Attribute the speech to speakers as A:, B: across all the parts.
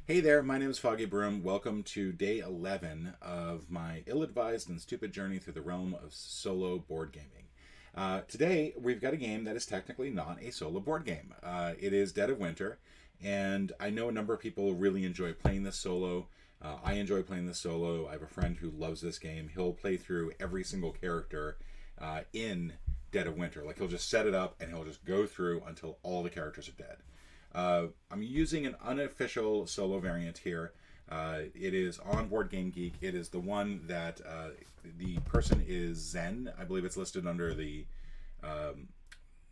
A: Hey there, my name is Foggy Broom. Welcome to day 11 of my ill-advised and stupid journey through the realm of solo board gaming. Today, we've got a game that is technically not a solo board game. It is Dead of Winter, and I know a number of people really enjoy playing this solo. I enjoy playing this solo. I have a friend who loves this game. He'll play through every single character in Dead of Winter. Like, he'll just set it up, and he'll just go through until all the characters are dead. I'm using an unofficial solo variant here. It is on Board Game Geek. It is the one that the person is Zen. I believe it's listed under the.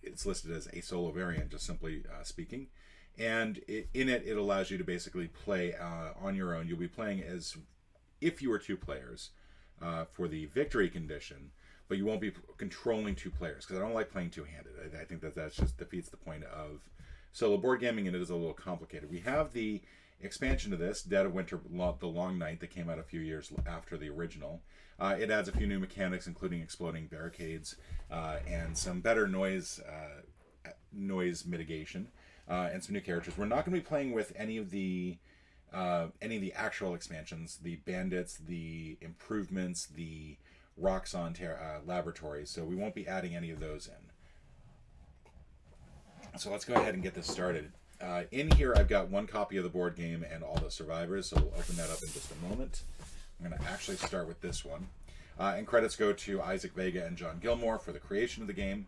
A: It's listed as a solo variant, just simply speaking. And in it, it allows you to basically play on your own. You'll be playing as if you were two players for the victory condition, but you won't be controlling two players because I don't like playing two-handed. I think that just defeats the point of solo board gaming, and it is a little complicated. We have the expansion to this, Dead of Winter, The Long Night, that came out a few years after the original. It adds a few new mechanics, including exploding barricades and some better noise mitigation, and some new characters. We're not going to be playing with any of the actual expansions, the bandits, the improvements, the Roxxon laboratories. So we won't be adding any of those in. So let's go ahead and get this started. In here, I've got one copy of the board game and all the survivors, so we'll open that up in just a moment. I'm going to actually start with this one. And credits go to Isaac Vega and John Gilmore for the creation of the game.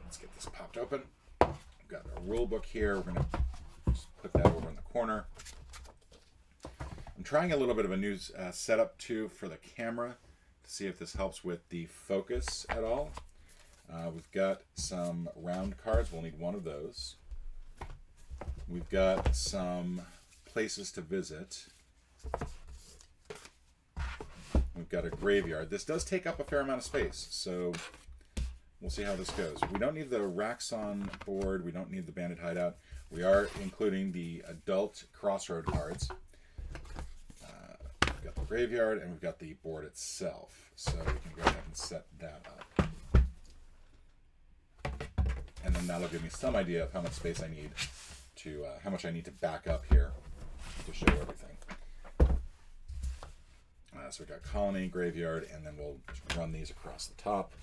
A: Let's get this popped open. We've got a rule book here. We're going to just put that over in the corner. I'm trying a little bit of a new setup, too, for the camera to see if this helps with the focus at all. We've got some round cards. We'll need one of those. We've got some places to visit. We've got a graveyard. This does take up a fair amount of space, so we'll see how this goes. We don't need the Roxxon board. We don't need the Bandit Hideout. We are including the adult Crossroad cards. We've got the graveyard, and we've got the board itself. So we can go ahead and set that up. And then that'll give me some idea of how much space I need to, how much I need to back up here to show everything. So we've got Colony, Graveyard, and then we'll run these across the top.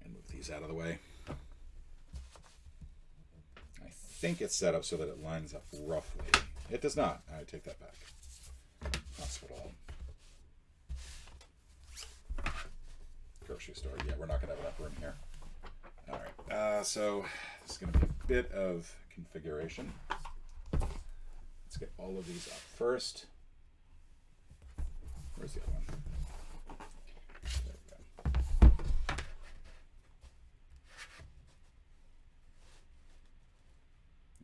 A: And move these out of the way. I think it's set up so that it lines up roughly. It does not. I take that back. Hospital. Grocery store. Yeah, we're not going to have enough room here. All right. So this is going to be a bit of configuration. Let's get all of these up first. Where's the other one? There we go.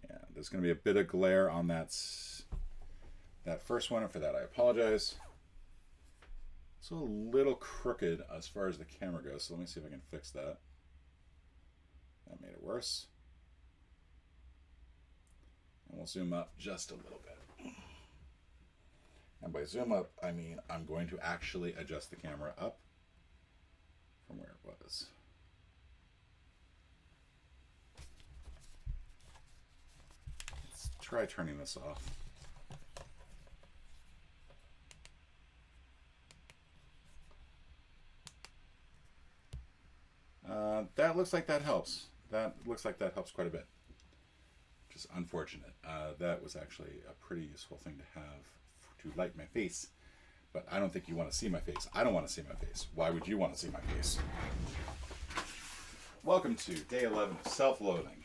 A: Yeah, there's going to be a bit of glare on that first one, and for that I apologize. It's a little crooked as far as the camera goes, so let me see if I can fix that. That made it worse. And we'll zoom up just a little bit. And by zoom up, I mean I'm going to actually adjust the camera up from where it was. Let's try turning this off. That looks like that helps. That looks like that helps quite a bit. Which is unfortunate. That was actually a pretty useful thing to have to light my face. But I don't think you want to see my face. I don't want to see my face. Why would you want to see my face? Welcome to day 11 of self-loathing.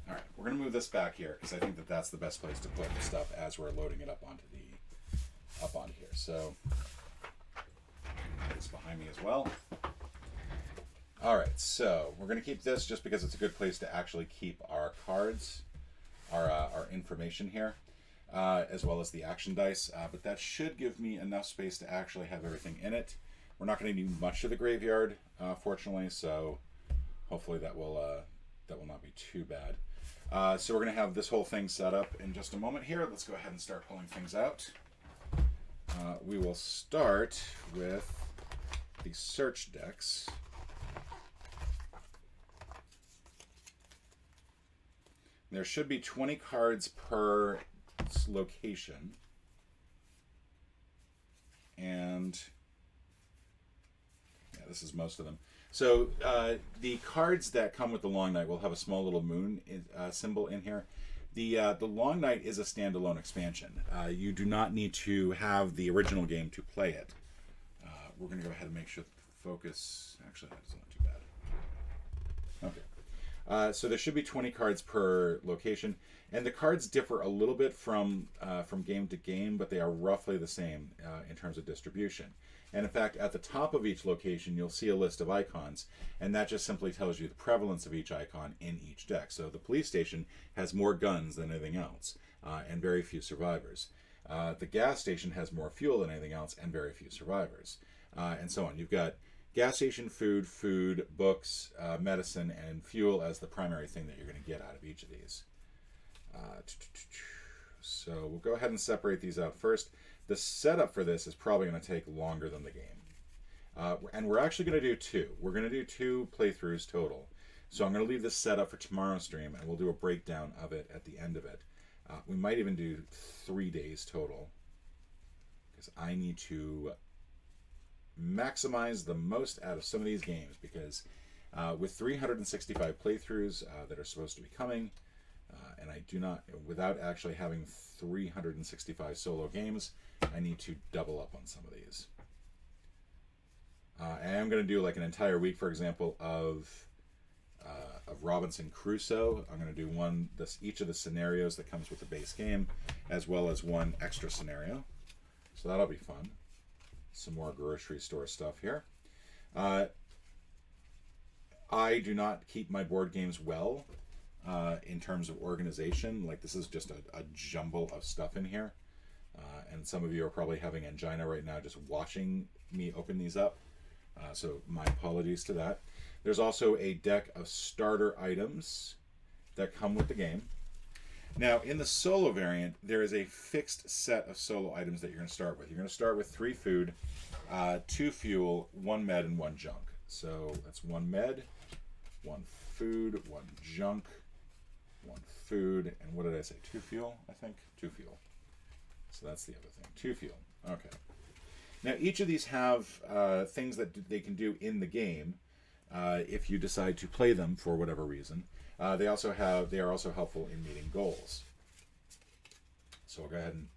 A: Alright, we're going to move this back here because I think that that's the best place to put the stuff as we're loading it up onto here. So, it's behind me as well. Alright, so we're going to keep this just because it's a good place to actually keep our cards, our information here, as well as the action dice. But that should give me enough space to actually have everything in it. We're not going to need much of the graveyard, fortunately, so hopefully that will not be too bad. So we're going to have this whole thing set up in just a moment here. Let's go ahead and start pulling things out. We will start with the search decks. There should be 20 cards per location. And yeah, this is most of them. So the cards that come with the Long Night will have a small little moon symbol in here. The Long Night is a standalone expansion. You do not need to have the original game to play it. We're going to go ahead and make sure the focus... Actually, that's not too bad. Okay. So there should be 20 cards per location. And the cards differ a little bit from game to game, but they are roughly the same in terms of distribution. And in fact, at the top of each location, you'll see a list of icons, and that just simply tells you the prevalence of each icon in each deck. So the police station has more guns than anything else, and very few survivors. The gas station has more fuel than anything else, and very few survivors, and so on. You've got gas station, food, books, medicine, and fuel as the primary thing that you're going to get out of each of these. So we'll go ahead and separate these out first. The setup for this is probably going to take longer than the game. And we're actually going to do two. We're going to do 2 playthroughs total. So I'm going to leave this set up for tomorrow's stream, and we'll do a breakdown of it at the end of it. We might even do 3 days total, because I need to maximize the most out of some of these games, because with 365 playthroughs that are supposed to be coming, and I do not, without actually having 365 solo games, I need to double up on some of these. I am going to do like an entire week, for example, of Robinson Crusoe. I'm going to do each of the scenarios that comes with the base game, as well as one extra scenario. So that'll be fun. Some more grocery store stuff here. I do not keep my board games well in terms of organization. Like, this is just a jumble of stuff in here. And some of you are probably having angina right now just watching me open these up. So my apologies to that. There's also a deck of starter items that come with the game. Now, in the solo variant, there is a fixed set of solo items that you're going to start with. You're going to start with 3 food, 2 fuel, 1 med, and 1 junk. So that's 1 med, 1 food, 1 junk, 1 food, and what did I say? 2 fuel, I think? 2 fuel. So that's the other thing. 2 fuel. Okay. Now, each of these have things that they can do in the game if you decide to play them for whatever reason. They are also helpful in meeting goals. So we'll go ahead and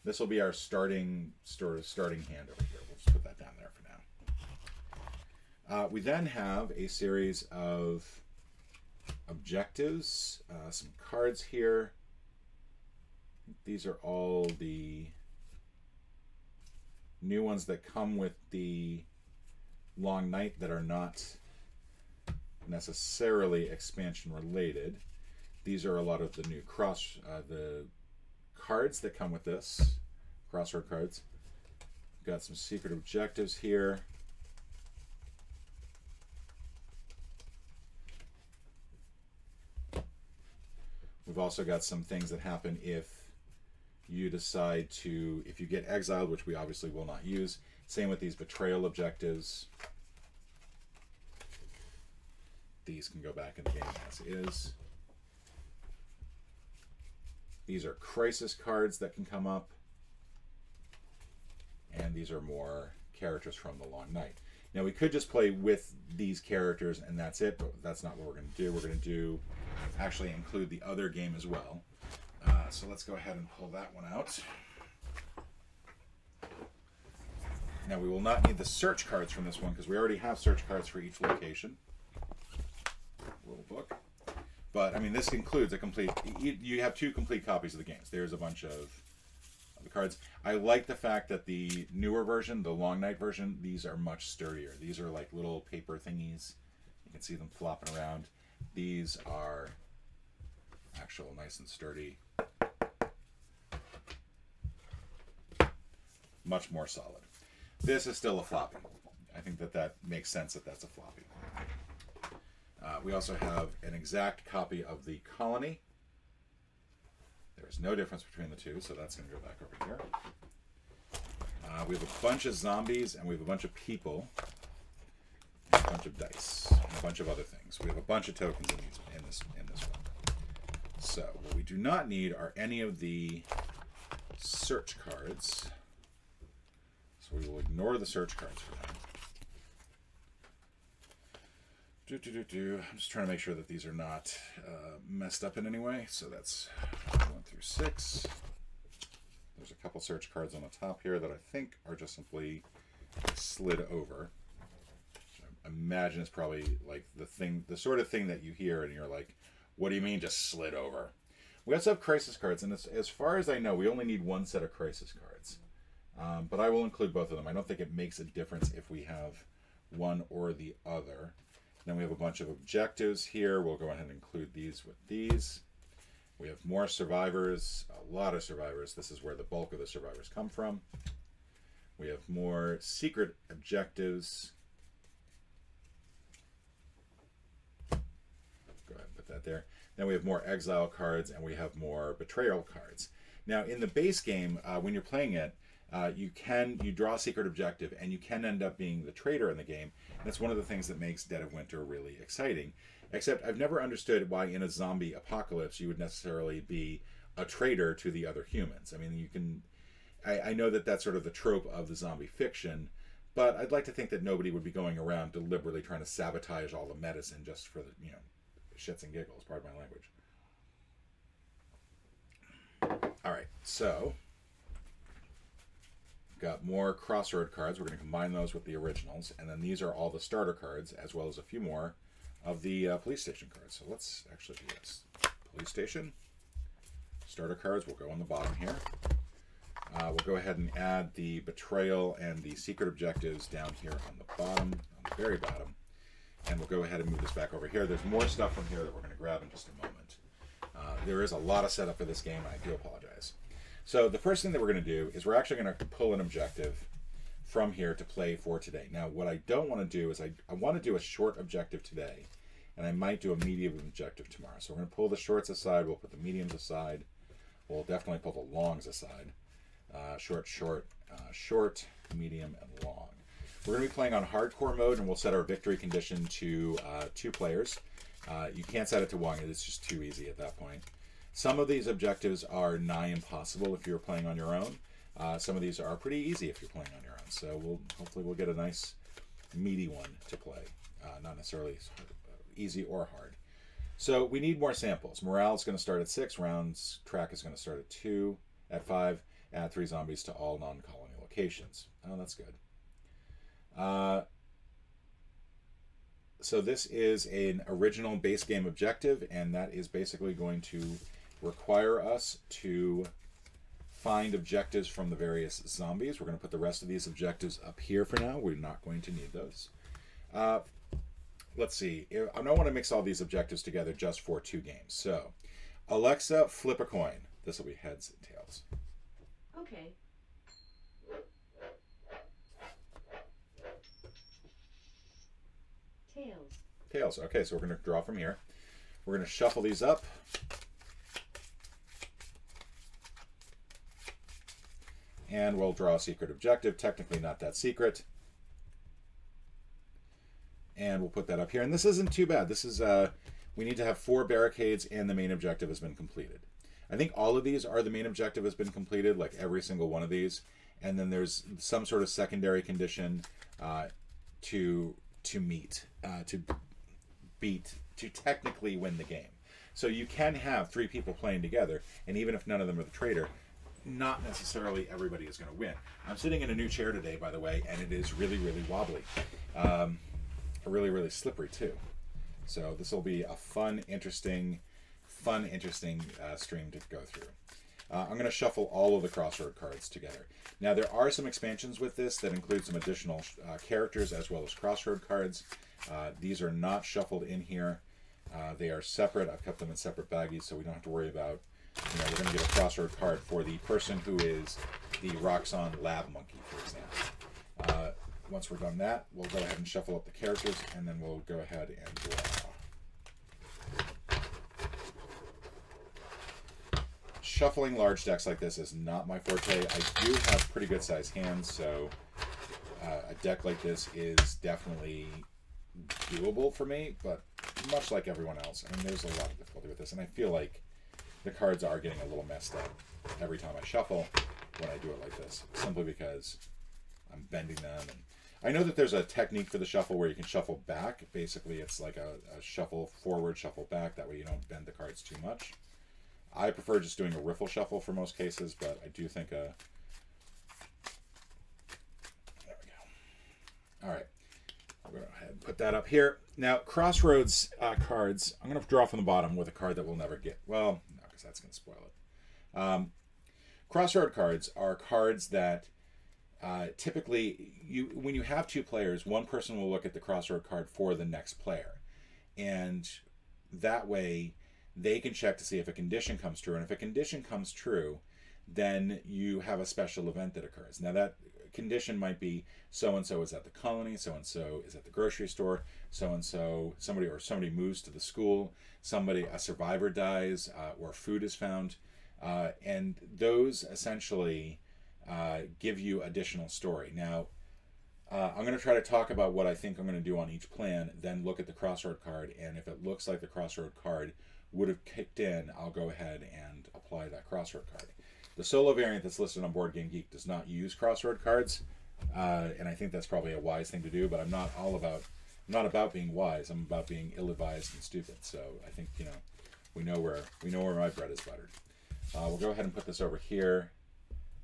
A: this will be our starting hand over here. We'll just put that down there for now. We then have a series of objectives, some cards here. These are all the new ones that come with the Long Night that are not necessarily expansion related. These are a lot of the new the cards that come with this, crossword cards. We've got some secret objectives here. We've also got some things that happen if you decide to, if you get exiled, which we obviously will not use. Same with these betrayal objectives. These can go back in the game as is. These are crisis cards that can come up. And these are more characters from the Long Night. Now, we could just play with these characters and that's it, but that's not what we're going to do. We're going to actually include the other game as well. So let's go ahead and pull that one out. Now, we will not need the search cards from this one because we already have search cards for each location. Rule book. But, I mean, this includes a complete... You have 2 complete copies of the games. There's a bunch of the cards. I like the fact that the newer version, the Long Night version, these are much sturdier. These are like little paper thingies. You can see them flopping around. These are actual nice and sturdy. Much more solid. This is still a floppy. I think that makes sense that that's a floppy. We also have an exact copy of the Colony. There's no difference between the two, so that's going to go back over here. We have a bunch of zombies, and we have a bunch of people, and a bunch of dice, and a bunch of other things. We have a bunch of tokens in this one. So what we do not need are any of the search cards. So we will ignore the search cards for that. I'm just trying to make sure that these are not messed up in any way. So that's 1 through 6. There's a couple search cards on the top here that I think are just simply slid over. I imagine it's probably like the sort of thing that you hear and you're like, what do you mean just slid over? We also have crisis cards, and as far as I know, we only need one set of crisis cards. But I will include both of them. I don't think it makes a difference if we have one or the other. Then we have a bunch of objectives here. We'll go ahead and include these with these. We have more survivors, a lot of survivors. This is where the bulk of the survivors come from. We have more secret objectives. Go ahead and put that there. Then we have more exile cards, and we have more betrayal cards. Now, in the base game, when you're playing it, you draw a secret objective, and you can end up being the traitor in the game. And that's one of the things that makes Dead of Winter really exciting. Except I've never understood why in a zombie apocalypse you would necessarily be a traitor to the other humans. I mean, you can... I know that that's sort of the trope of the zombie fiction, but I'd like to think that nobody would be going around deliberately trying to sabotage all the medicine just for the, shits and giggles, pardon my language. All right, so... got more crossroad cards. We're going to combine those with the originals. And then these are all the starter cards, as well as a few more of the police station cards. So let's actually do this. Police station. Starter cards will go on the bottom here. We'll go ahead and add the betrayal and the secret objectives down here on the bottom, on the very bottom. And we'll go ahead and move this back over here. There's more stuff from here that we're going to grab in just a moment. There is a lot of setup for this game, and I do apologize. So the first thing that we're going to do is we're actually going to pull an objective from here to play for today. Now, what I don't want to do is I want to do a short objective today, and I might do a medium objective tomorrow. So we're going to pull the shorts aside. We'll put the mediums aside. We'll definitely pull the longs aside. Short, medium, and long. We're going to be playing on hardcore mode, and we'll set our victory condition to 2 players. You can't set it to 1. It's just too easy at that point. Some of these objectives are nigh impossible if you're playing on your own. Some of these are pretty easy if you're playing on your own. So hopefully we'll get a nice meaty one to play. Not necessarily easy or hard. So we need more samples. Morale is going to start at 6. Rounds track is going to start at 2. At 5, add 3 zombies to all non-colony locations. Oh, that's good. So this is an original base game objective, and that is basically going to require us to find objectives from the various zombies. We're going to put the rest of these objectives up here for now. We're not going to need those. Let's see. I don't want to mix all these objectives together just for 2 games. So, Alexa, flip a coin. This will be heads and tails.
B: Okay. Tails.
A: Tails. Okay, so we're going to draw from here. We're going to shuffle these up. And we'll draw a secret objective. Technically not that secret. And we'll put that up here. And this isn't too bad. This is, we need to have 4 barricades and the main objective has been completed. I think all of these are the main objective has been completed, like every single one of these. And then there's some sort of secondary condition to meet, to beat, to technically win the game. So you can have 3 people playing together, and even if none of them are the traitor, not necessarily everybody is going to win. I'm sitting in a new chair today, by the way, and it is really, really wobbly. Really, really slippery, too. So this will be a fun, interesting stream to go through. I'm going to shuffle all of the crossroad cards together. Now, there are some expansions with this that include some additional characters as well as crossroad cards. These are not shuffled in here. They are separate. I've kept them in separate baggies, so we don't have to worry about, we're going to get a crossroad card for the person who is the Roxxon Lab Monkey, for example. Once we're done that, we'll go ahead and shuffle up the characters, and then we'll go ahead and draw. Shuffling large decks like this is not my forte. I do have pretty good sized hands, so a deck like this is definitely doable for me, but much like everyone else, I mean, there's a lot of difficulty with this, and I feel like the cards are getting a little messed up every time I shuffle when I do it like this, simply because I'm bending them. And I know that there's a technique for the shuffle where you can shuffle back. Basically, it's like a shuffle forward, shuffle back. That way you don't bend the cards too much. I prefer just doing a riffle shuffle for most cases, but I do think there we go. All right. I'll go ahead and put that up here. Now, Crossroads cards, I'm going to draw from the bottom with a card that we'll never get. Well, no, because that's going to spoil it. Crossroad cards are cards that typically, when you have two players, one person will look at the Crossroad card for the next player. And that way, they can check to see if a condition comes true. And if a condition comes true, then you have a special event that occurs. Now, that condition might be so-and-so is at the colony, so-and-so is at the grocery store, so-and-so, somebody moves to the school, a survivor dies, or food is found. And those essentially give you additional story. Now, I'm going to try to talk about what I think I'm going to do on each plan, then look at the Crossroad card, and if it looks like the Crossroad card would have kicked in, I'll go ahead and apply that Crossroad card. The solo variant that's listed on Board Game Geek does not use Crossroad cards, and I think that's probably a wise thing to do, but I'm not about being wise. I'm about being ill-advised and stupid. So I think, we know where my bread is buttered. We'll go ahead and put this over here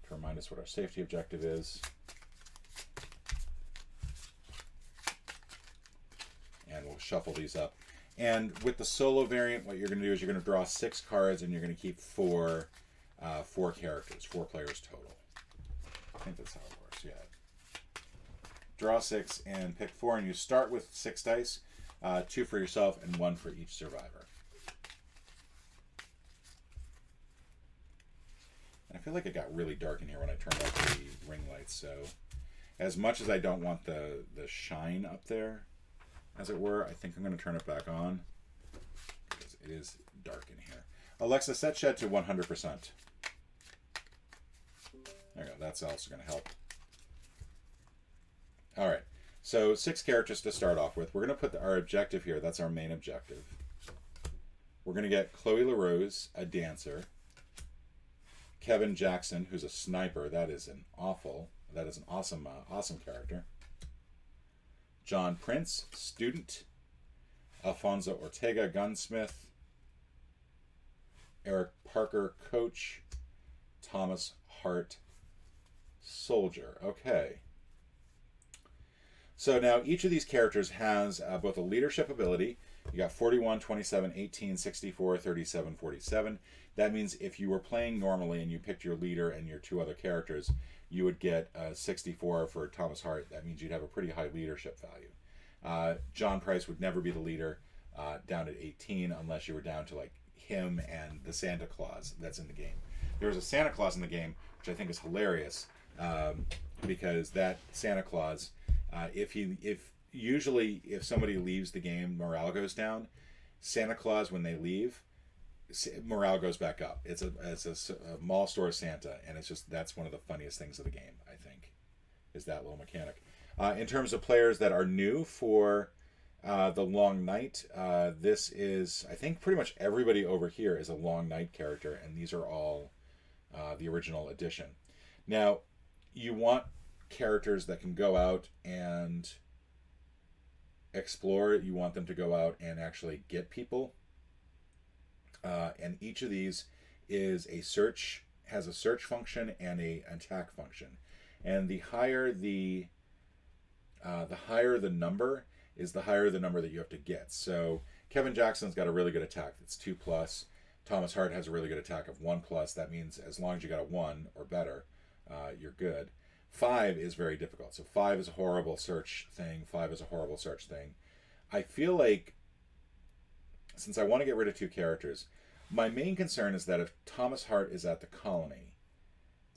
A: to remind us what our safety objective is. And we'll shuffle these up. And with the solo variant, what you're going to do is you're going to draw 6 cards, and you're going to keep 4 characters, 4 players total. I think that's how it works, yeah. Draw 6 and pick 4, and you start with 6 dice, 2 for yourself and 1 for each survivor. And I feel like it got really dark in here when I turned off the ring lights, so as much as I don't want the shine up there, as it were, I think I'm going to turn it back on because it is dark in here. Alexa, set shed to 100%. There you go. That's also going to help. All right. So 6 characters to start off with. We're going to put our objective here. That's our main objective. We're going to get Chloe LaRose, a dancer. Kevin Jackson, who's a sniper. That is an awesome, awesome character. John Prince, student. Alfonso Ortega, gunsmith. Eric Parker, coach. Thomas Hart, soldier. Okay. So now each of these characters has both a leadership ability. You got 41, 27, 18, 64, 37, 47. That means if you were playing normally and you picked your leader and your 2 other characters, you would get 64 for Thomas Hart. That means you'd have a pretty high leadership value. John Price would never be the leader down at 18 unless you were down to like him and the Santa Claus that's in the game. There's a Santa Claus in the game, which I think is hilarious because that Santa Claus, if somebody leaves the game, morale goes down. Santa Claus, when they leave, morale goes back up. It's a mall store Santa, and that's one of the funniest things of the game, I think, is that little mechanic. In terms of players that are new for the Long Night, this is, I think pretty much everybody over here is a Long Night character, and these are all the original edition. Now, you want characters that can go out and explore. You want them to go out and actually get people. And each of these has a search function and an attack function. And the higher the number is, the higher the number that you have to get. So Kevin Jackson's got a really good attack that's 2+. Thomas Hart has a really good attack of 1+. That means as long as you got a 1 or better, you're good. 5 is very difficult. So 5 is a horrible search thing. 5 is a horrible search thing. I feel like, since I want to get rid of 2 characters, my main concern is that if Thomas Hart is at the colony,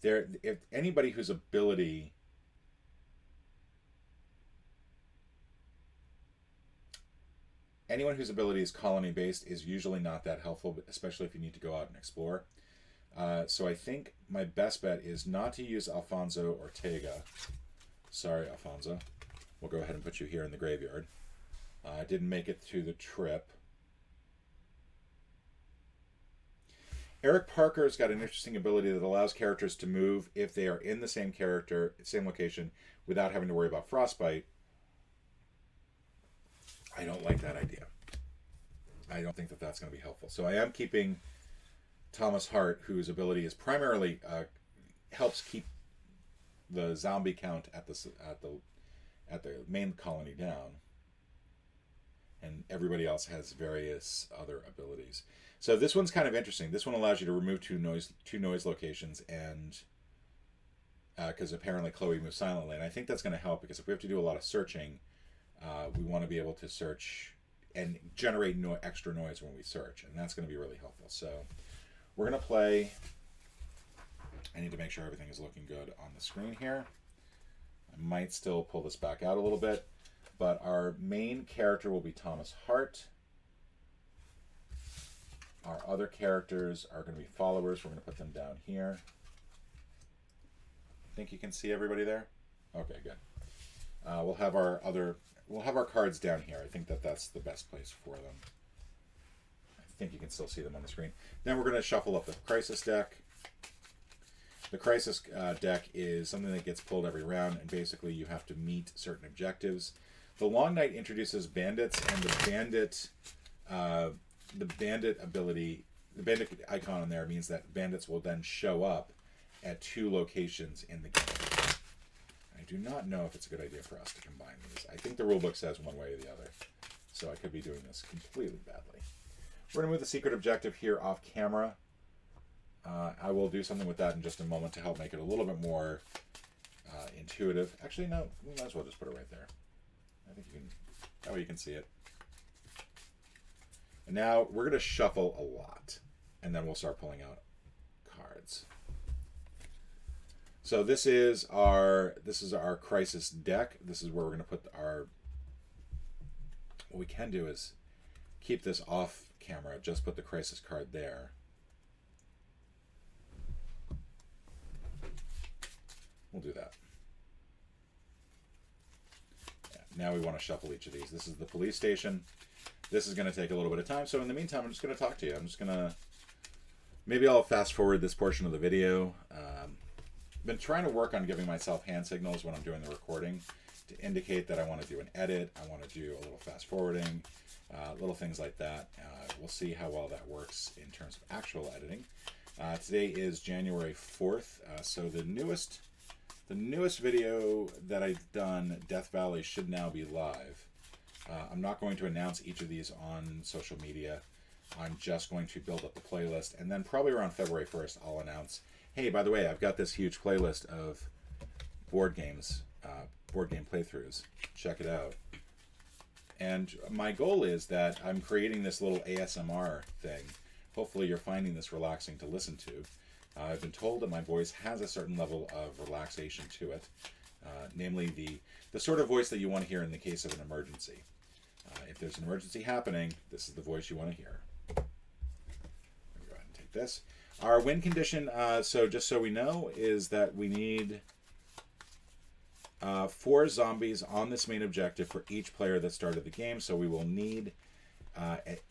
A: if anybody whose ability is colony based is usually not that helpful, especially if you need to go out and explore. So I think my best bet is not to use Alfonso Ortega. Sorry, Alfonso. We'll go ahead and put you here in the graveyard. Didn't make it to the trip. Eric Parker's got an interesting ability that allows characters to move if they are in the same same location, without having to worry about frostbite. I don't like that idea. I don't think that that's going to be helpful. So I am keeping Thomas Hart, whose ability is primarily helps keep the zombie count at the main colony down, and everybody else has various other abilities. So this one's kind of interesting. This one allows you to remove two noise locations, and because apparently Chloe moves silently, and I think that's going to help, because if we have to do a lot of searching, we want to be able to search and generate extra noise when we search, and that's going to be really helpful. So we're going to play. I need to make sure everything is looking good on the screen here. I might still pull this back out a little bit, but our main character will be Thomas Hart. Our other characters are going to be followers. We're going to put them down here. Think you can see everybody there? Okay, good. We'll have our cards down here. I think that's the best place for them. I think you can still see them on the screen. Then we're going to shuffle up the Crisis deck. The Crisis deck is something that gets pulled every round, and basically you have to meet certain objectives. The Long Night introduces bandits, and the bandit ability, the bandit icon on there means that bandits will then show up at 2 locations in the game. I do not know if it's a good idea for us to combine these. I think the rulebook says one way or the other, so I could be doing this completely badly. We're going to move the secret objective here off camera. I will do something with that in just a moment to help make it a little bit more intuitive. Actually, no, we might as well just put it right there. I think you can, that way you can see it. And now we're going to shuffle a lot, and then we'll start pulling out cards. So this is our Crisis deck. This is where we're going to put our. What we can do is keep this off camera. Just put the Crisis card there. We'll do that. Yeah, now we want to shuffle each of these. This is the police station. This is going to take a little bit of time. So in the meantime, I'm just going to talk to you. I'm just going to... Maybe I'll fast forward this portion of the video. I've been trying to work on giving myself hand signals when I'm doing the recording to indicate that I want to do an edit. I want to do a little fast forwarding, little things like that. We'll see how well that works in terms of actual editing. Today is January 4th, so the newest video that I've done, Death Valley, should now be live. I'm not going to announce each of these on social media. I'm just going to build up the playlist, and then probably around February 1st, I'll announce, hey, by the way, I've got this huge playlist of board game playthroughs. Check it out. And my goal is that I'm creating this little ASMR thing. Hopefully you're finding this relaxing to listen to. I've been told that my voice has a certain level of relaxation to it, namely the sort of voice that you want to hear in the case of an emergency. If there's an emergency happening, this is the voice you want to hear. Let me go ahead and take this. Our win condition, so just so we know, is that we need 4 zombies on this main objective for each player that started the game. So we will need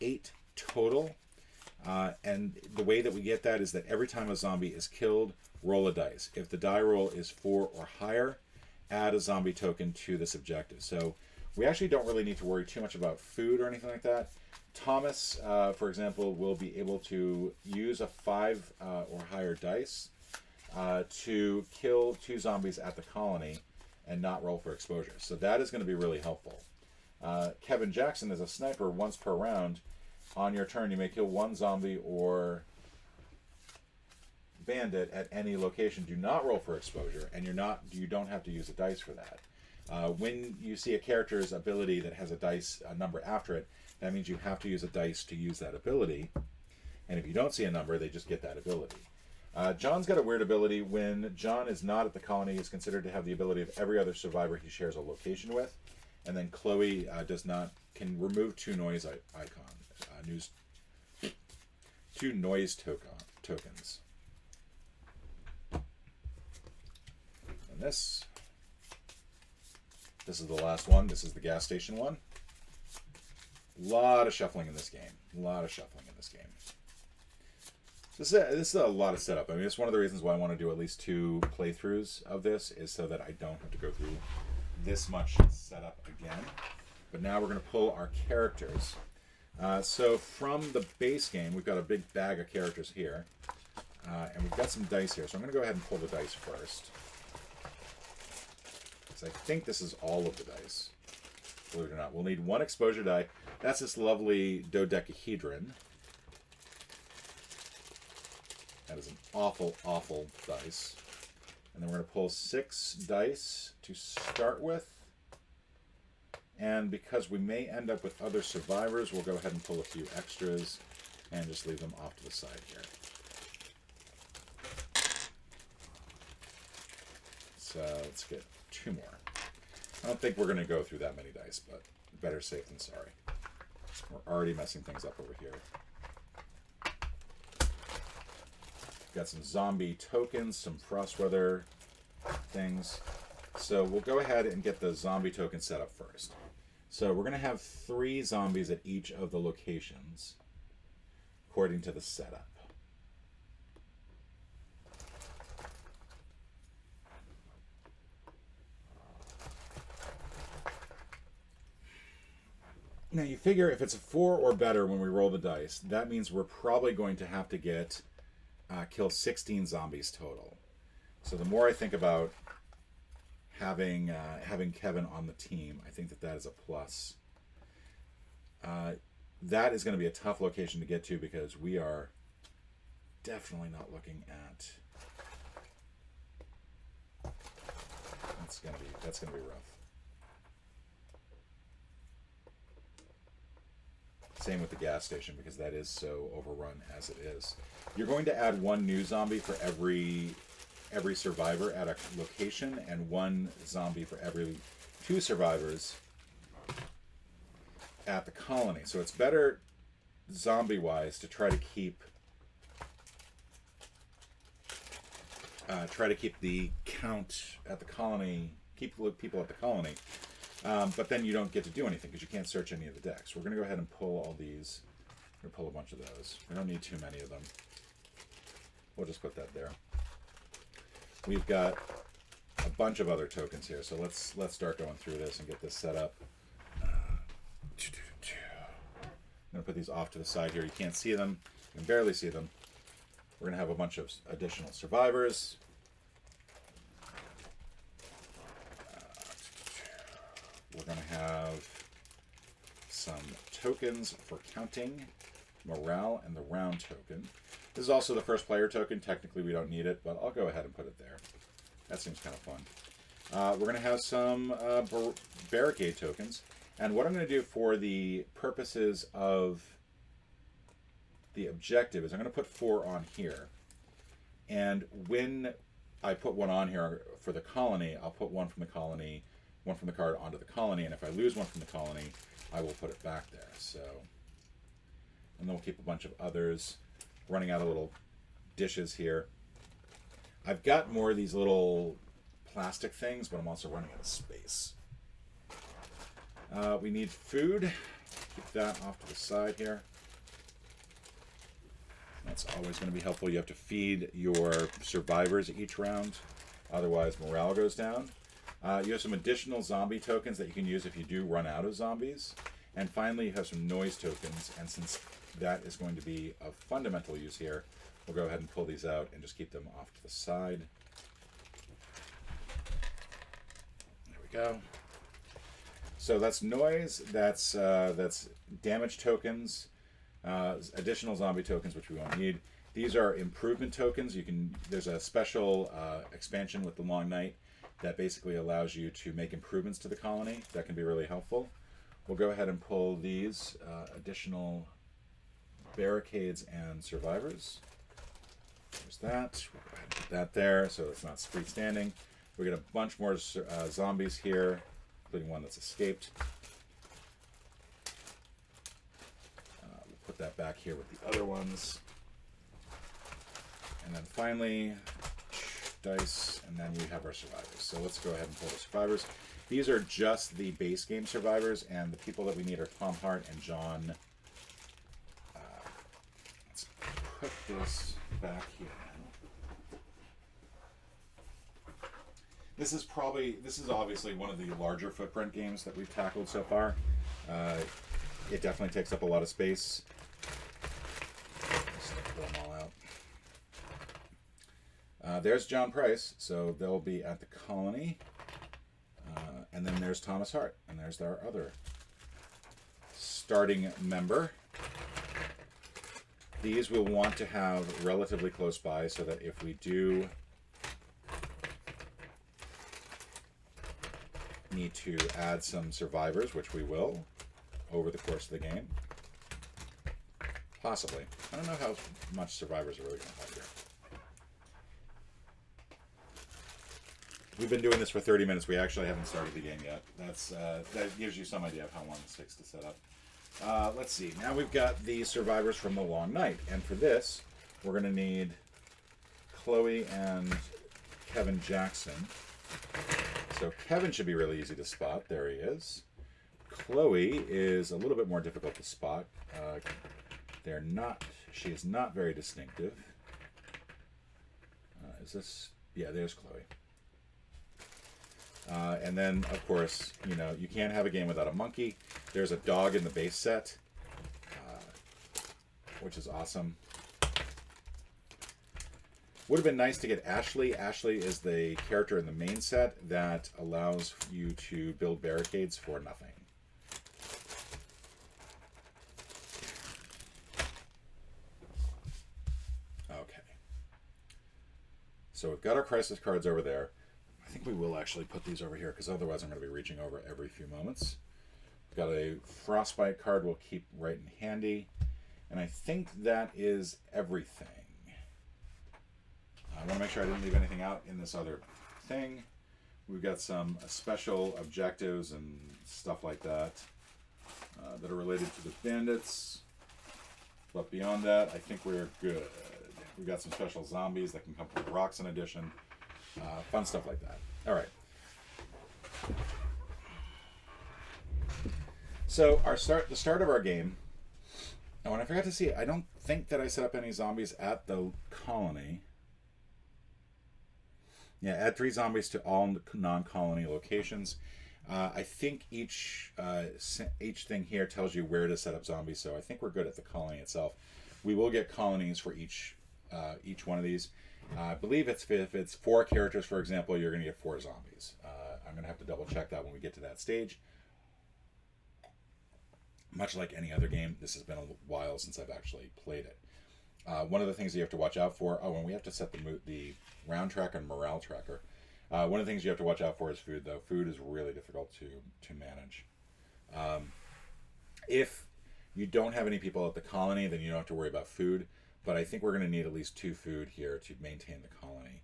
A: 8 total. And the way that we get that is that every time a zombie is killed, roll a dice. If the die roll is 4 or higher, add a zombie token to this objective. So we actually don't really need to worry too much about food or anything like that. Thomas, for example, will be able to use a 5 or higher dice to kill 2 zombies at the colony and not roll for exposure. So that is going to be really helpful. Kevin Jackson is a sniper once per round. On your turn, you may kill 1 zombie or bandit at any location. Do not roll for exposure, and you don't have to use a dice for that. When you see a character's ability that has a number after it, that means you have to use a dice to use that ability. And if you don't see a number, they just get that ability. John's got a weird ability. When John is not at the colony, he's considered to have the ability of every other survivor he shares a location with. And then Chloe can remove 2 noise icons. 2 noise tokens. And this is the last one. This is the gas station one. A lot of shuffling in this game. This is a lot of setup. I mean, it's one of the reasons why I want to do at least 2 playthroughs of this, is so that I don't have to go through this much setup again. But now we're going to pull our characters. So from the base game, we've got a big bag of characters here. And we've got some dice here. So I'm going to go ahead and pull the dice first. Because I think this is all of the dice. Believe it or not. We'll need 1 exposure die. That's this lovely dodecahedron. That is an awful, awful dice. And then we're going to pull 6 dice to start with. And because we may end up with other survivors, we'll go ahead and pull a few extras and just leave them off to the side here. So let's get 2 more. I don't think we're going to go through that many dice, but better safe than sorry. We're already messing things up over here. Got some zombie tokens, some frostweather things. So we'll go ahead and get the zombie token set up first. So we're going to have 3 zombies at each of the locations, according to the setup. Now you figure if it's a 4 or better when we roll the dice, that means we're probably going to have to get kill 16 zombies total. So the more I think about having Kevin on the team, I think that is a plus. That is going to be a tough location to get to because we are definitely not looking at. That's gonna be rough. Same with the gas station because that is so overrun as it is. You're going to add 1 new zombie for every survivor at a location, and 1 zombie for every 2 survivors at the colony. So it's better zombie-wise to try to keep the count at the colony, keep people at the colony. But then you don't get to do anything because you can't search any of the decks. We're going to go ahead and pull all these. We're going to pull a bunch of those. We don't need too many of them. We'll just put that there. We've got a bunch of other tokens here, so let's start going through this and get this set up. I'm going to put these off to the side here. You can't see them. You can barely see them. We're going to have a bunch of additional survivors. We're going to have some tokens for counting, morale, and the round token. This is also the first player token. Technically, we don't need it, but I'll go ahead and put it there. That seems kind of fun. We're going to have some barricade tokens. And what I'm going to do for the purposes of the objective is I'm going to put 4 on here. And when I put 1 on here for the colony, I'll put 1 from the colony, 1 from the card onto the colony, and if I lose 1 from the colony, I will put it back there. So, and then we'll keep a bunch of others. Running out of little dishes here. I've got more of these little plastic things, but I'm also running out of space. We need food. Keep that off to the side here. That's always going to be helpful. You have to feed your survivors each round, otherwise morale goes down. You have some additional zombie tokens that you can use if you do run out of zombies. And finally, you have some noise tokens, and since that is going to be of fundamental use here, we'll go ahead and pull these out and just keep them off to the side. There we go. So that's noise, that's damage tokens, additional zombie tokens, which we won't need. These are improvement tokens. There's a special expansion with the Long Night that basically allows you to make improvements to the colony. That can be really helpful. We'll go ahead and pull these additional barricades and survivors. There's that. We'll go ahead and put that there so it's not freestanding. We got a bunch more zombies here, including one that's escaped. We'll put that back here with the other ones. And then finally, dice, and then we have our survivors. So let's go ahead and pull the survivors. These are just the base game survivors, and the people that we need are Tom Hart and John. Let's put this back here now. This is obviously one of the larger footprint games that we've tackled so far. It definitely takes up a lot of space. Just pull them all out. There's John Price, so they'll be at the colony. And then there's Thomas Hart, and there's our other starting member. These we'll want to have relatively close by so that if we do need to add some survivors, which we will over the course of the game, possibly. I don't know how much survivors are really going to have here. We've been doing this for 30 minutes. We actually haven't started the game yet. That gives you some idea of how long this takes to set up. Let's see. Now we've got the survivors from the long night. And for this, we're going to need Chloe and Kevin Jackson. So Kevin should be really easy to spot. There he is. Chloe is a little bit more difficult to spot. She is not very distinctive. Is this? Yeah, there's Chloe. And then, of course, you can't have a game without a monkey. There's a dog in the base set, which is awesome. Would have been nice to get Ashley. Ashley is the character in the main set that allows you to build barricades for nothing. Okay. So we've got our crisis cards over there. I think we will actually put these over here because otherwise I'm going to be reaching over every few moments. We've got a frostbite card we'll keep right in handy. And I think that is everything. I want to make sure I didn't leave anything out in this other thing. We've got some special objectives and stuff like that that are related to the bandits. But beyond that, I think we're good. We've got some special zombies that can come from the Roxon edition. Fun stuff like that. All right. So the start of our game. Oh, and I forgot to see, I don't think that I set up any zombies at the colony. Yeah, add 3 zombies to all non-colony locations. I think each thing here tells you where to set up zombies, so I think we're good at the colony itself. We will get colonies for each one of these. I believe if it's 4 characters, for example, you're going to get 4 zombies. I'm going to have to double check that when we get to that stage. Much like any other game, this has been a while since I've actually played it. One of the things you have to watch out for, and we have to set the round tracker and morale tracker. One of the things you have to watch out for is food, though. Food is really difficult to manage. If you don't have any people at the colony, then you don't have to worry about food. But I think we're going to need at least 2 food here to maintain the colony.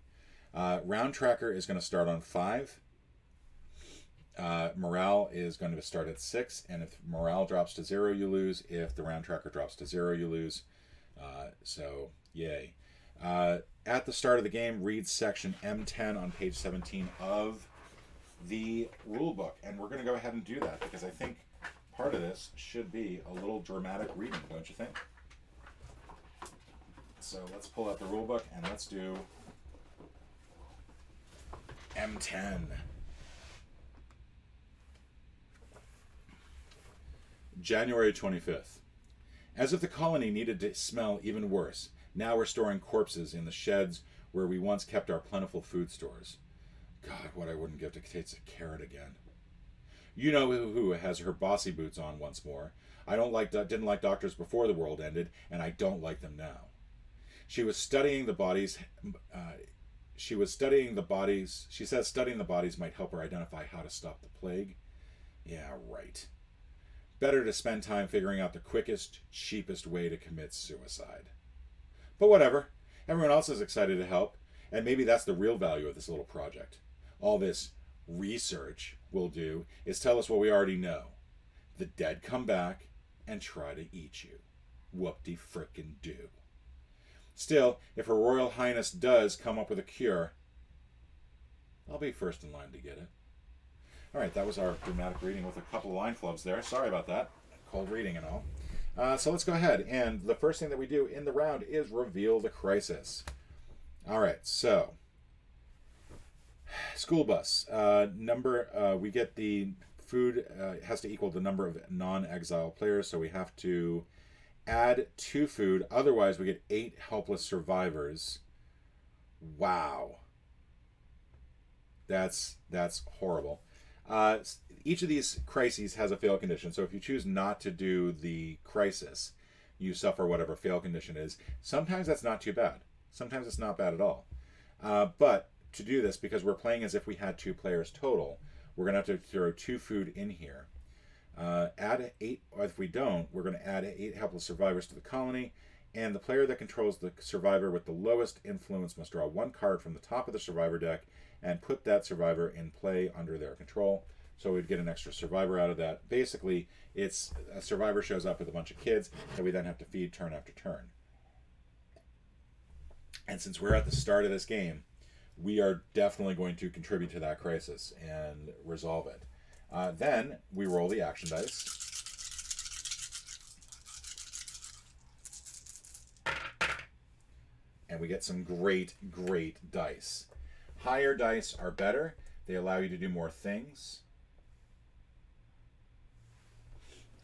A: Round tracker is going to start on 5. Morale is going to start at 6, and if morale drops to 0, you lose. If the round tracker drops to 0, you lose. So, yay. At the start of the game, read section M10 on page 17 of the rulebook. And we're going to go ahead and do that, because I think part of this should be a little dramatic reading, don't you think? So let's pull out the rulebook and let's do M10. January 25th. As if the colony needed to smell even worse, now we're storing corpses in the sheds where we once kept our plentiful food stores. God, what I wouldn't give to taste a carrot again. You know who has her bossy boots on once more. I didn't like doctors before the world ended, and I don't like them now. She was studying the bodies. She says studying the bodies might help her identify how to stop the plague. Yeah, right. Better to spend time figuring out the quickest, cheapest way to commit suicide. But whatever. Everyone else is excited to help, and maybe that's the real value of this little project. All this research will do is tell us what we already know. The dead come back and try to eat you. Whoop-de-frickin' do. Still, if Her Royal Highness does come up with a cure, I'll be first in line to get it. All right, that was our dramatic reading with a couple of line flubs there. Sorry about that. Cold reading and all. So let's go ahead. And the first thing that we do in the round is reveal the crisis. All right, so school bus. We get the food has to equal the number of non-exile players, so we have to add 2 food. Otherwise, we get 8 helpless survivors. Wow. That's horrible. Each of these crises has a fail condition. So if you choose not to do the crisis, you suffer whatever fail condition is. Sometimes that's not too bad. Sometimes it's not bad at all. But to do this, because we're playing as if we had 2 players total, we're going to have to throw 2 food in here. Add 8, or if we don't, we're going to add 8 helpless survivors to the colony. And the player that controls the survivor with the lowest influence must draw 1 card from the top of the survivor deck and put that survivor in play under their control. So we'd get an extra survivor out of that. Basically, it's a survivor shows up with a bunch of kids that we then have to feed turn after turn. And since we're at the start of this game, we are definitely going to contribute to that crisis and resolve it. Then we roll the action dice. And we get some great dice. Higher dice are better. They allow you to do more things.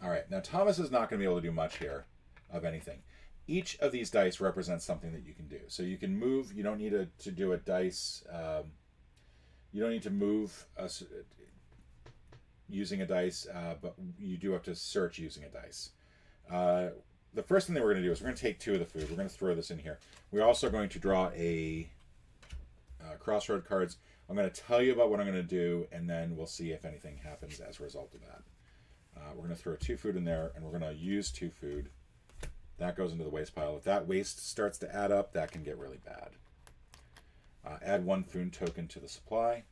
A: All right, now Thomas is not going to be able to do much here of anything. Each of these dice represents something that you can do. So you can move. You don't need to do a dice. You don't need to move using a dice, but you do have to search using a dice. The first thing that we're going to do is we're going to take 2 of the food. We're going to throw this in here. We're also going to draw a crossroad cards. I'm going to tell you about what I'm going to do, and then we'll see if anything happens as a result of that. We're going to throw 2 food in there, and we're going to use 2 food. That goes into the waste pile. If that waste starts to add up, that can get really bad. Add 1 food token to the supply.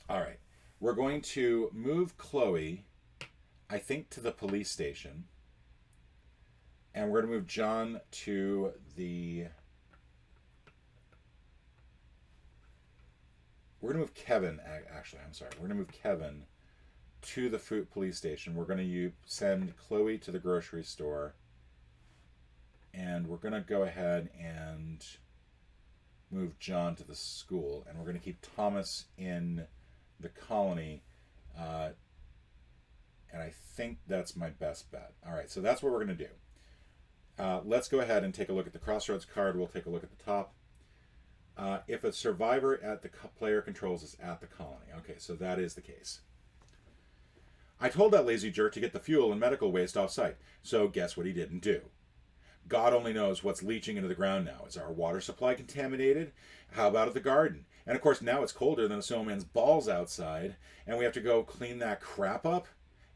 A: All right. We're going to move Chloe, I think, to the police station. And we're going to move John to the... We're going to move Kevin, actually, I'm sorry. We're going to move Kevin to the police station. We're going to send Chloe to the grocery store. And we're going to go ahead and move John to the school. And we're going to keep Thomas in the colony. And I think that's my best bet. All right, so that's what we're going to do. Let's go ahead and take a look at the crossroads card. We'll take a look at the top. If a survivor at the player controls is at the colony. Okay, so that is the case. I told that lazy jerk to get the fuel and medical waste off site. So guess what he didn't do? God only knows what's leaching into the ground now. Is our water supply contaminated? How about at the garden? And of course, now it's colder than a snowman's balls outside, and we have to go clean that crap up?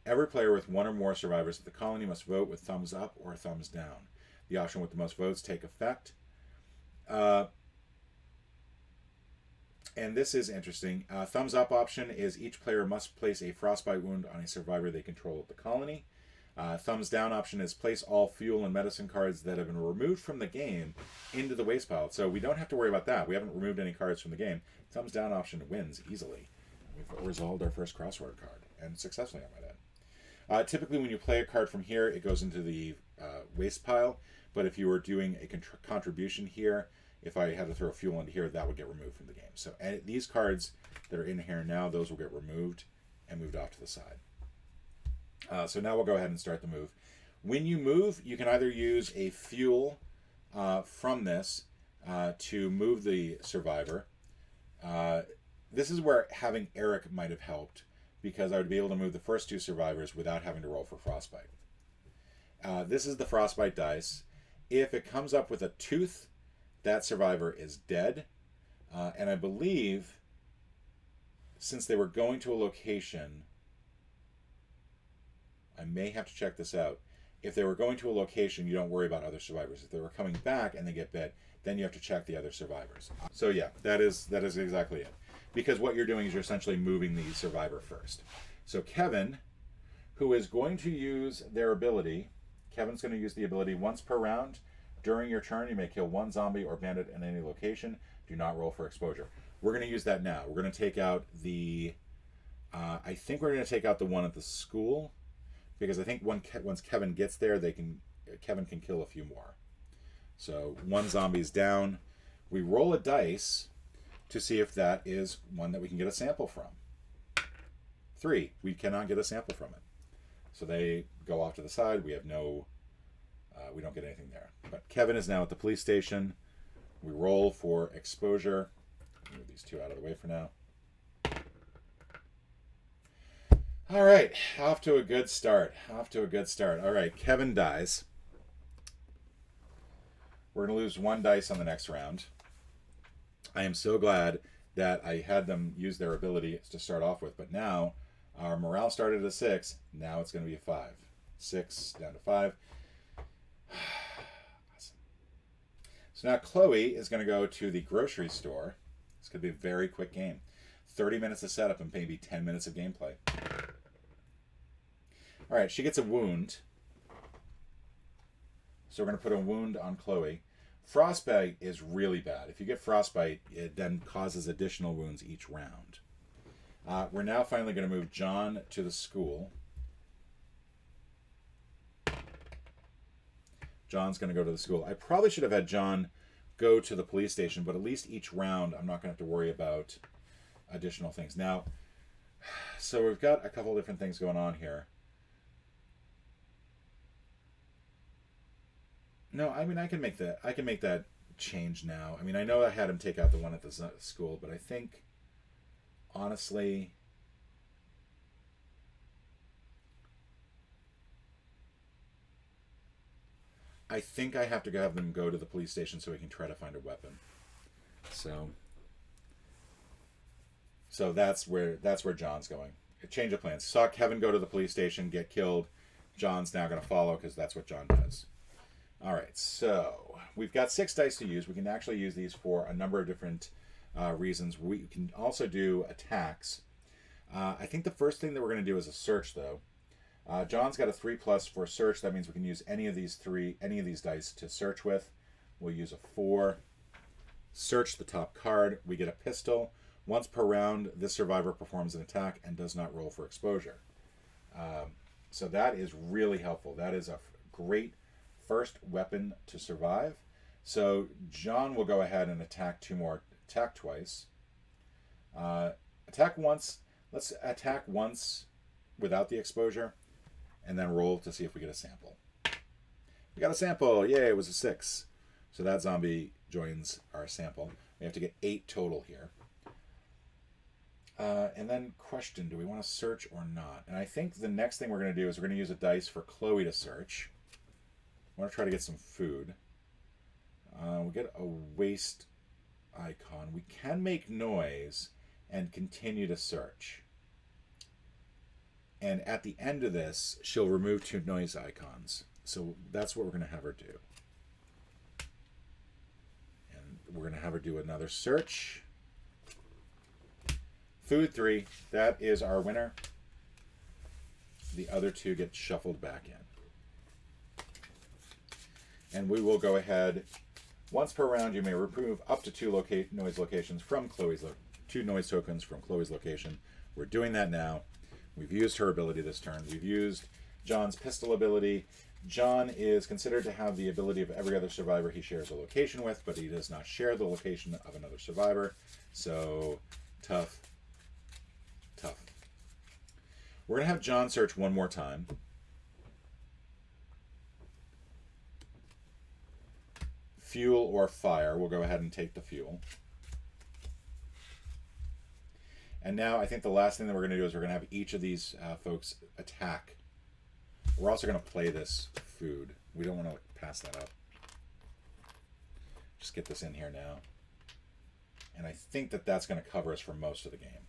A: Every player with 1 or more survivors at the colony must vote with thumbs up or thumbs down. The option with the most votes take effect. And this is interesting. Thumbs up option is each player must place a frostbite wound on a survivor they control at the colony. Thumbs down option is place all fuel and medicine cards that have been removed from the game into the waste pile. So we don't have to worry about that. We haven't removed any cards from the game. Thumbs down option wins easily. We've resolved our first crossword card, and successfully, I might add. Typically, when you play a card from here, it goes into the waste pile. But if you were doing a contribution here, if I had to throw fuel into here, that would get removed from the game. So these cards that are in here now, those will get removed and moved off to the side. So now we'll go ahead and start the move. When you move, you can either use a fuel from this to move the survivor. This is where having Eric might have helped, because I would be able to move the first 2 survivors without having to roll for frostbite. This is the frostbite dice. If it comes up with a tooth, that survivor is dead. And I believe, since they were going to a location, I may have to check this out. If they were going to a location, you don't worry about other survivors. If they were coming back and they get bit, then you have to check the other survivors. So yeah, that is exactly it. Because what you're doing is you're essentially moving the survivor first. So Kevin, who is going to use their ability, Kevin's going to use the ability once per round. During your turn, you may kill 1 zombie or bandit in any location. Do not roll for exposure. We're going to use that now. We're going to take out the... I think we're going to take out the one at the school, because I think once Kevin gets there, Kevin can kill a few more. So one zombie's down. We roll a dice to see if that is one that we can get a sample from. 3. We cannot get a sample from it. So they go off to the side. We have no... we don't get anything there. But Kevin is now at the police station. We roll for exposure. Move these 2 out of the way for now. All right. Off to a good start. All right. Kevin dies. We're going to lose 1 dice on the next round. I am so glad that I had them use their ability to start off with. But now, our morale started at a 6. Now it's going to be a 5. 6 down to 5. Awesome. So now Chloe is going to go to the grocery store. It's going to be a very quick game. 30 minutes of setup and maybe 10 minutes of gameplay. All right, she gets a wound. So we're going to put a wound on Chloe. Frostbite is really bad. If you get frostbite, it then causes additional wounds each round. We're now finally going to move John to the school. John's going to go to the school. I probably should have had John go to the police station, but at least each round I'm not going to have to worry about additional things. Now, so we've got a couple different things going on here. No, I mean I can make that change now. I mean I know I had him take out the one at the school, but I think honestly I think I have to have them go to the police station so we can try to find a weapon. So that's where John's going. A change of plans. Saw Kevin go to the police station, get killed. John's now going to follow because that's what John does. All right, so we've got 6 dice to use. We can actually use these for a number of different reasons. We can also do attacks. I think the first thing that we're going to do is a search, though. John's got a 3+ for search. That means we can use any of these dice to search with. We'll use a 4. Search the top card. We get a pistol. Once per round, this survivor performs an attack and does not roll for exposure. So that is really helpful. That is a great first weapon to survive. So John will go ahead and attack twice. Attack once. Let's attack once without the exposure, and then roll to see if we get a sample. We got a sample. Yay, it was a 6. So that zombie joins our sample. We have to get 8 total here. And then question, do we want to search or not? And I think the next thing we're going to do is we're going to use a dice for Chloe to search. I want to try to get some food. We get a waste icon. We can make noise and continue to search. And at the end of this, she'll remove 2 noise icons. So that's what we're going to have her do. And we're going to have her do another search. Food 3. That is our winner. The other 2 get shuffled back in. And we will go ahead. Once per round, you may remove up to 2 noise locations from Chloe's 2 noise tokens from Chloe's location. We're doing that now. We've used her ability this turn. We've used John's pistol ability. John is considered to have the ability of every other survivor he shares a location with, but he does not share the location of another survivor. So, tough. We're going to have John search one more time. Fuel or fire. We'll go ahead and take the fuel. And now I think the last thing that we're going to do is we're going to have each of these folks attack. We're also going to play this food. We don't want to pass that up. Just get this in here now. And I think that that's going to cover us for most of the game.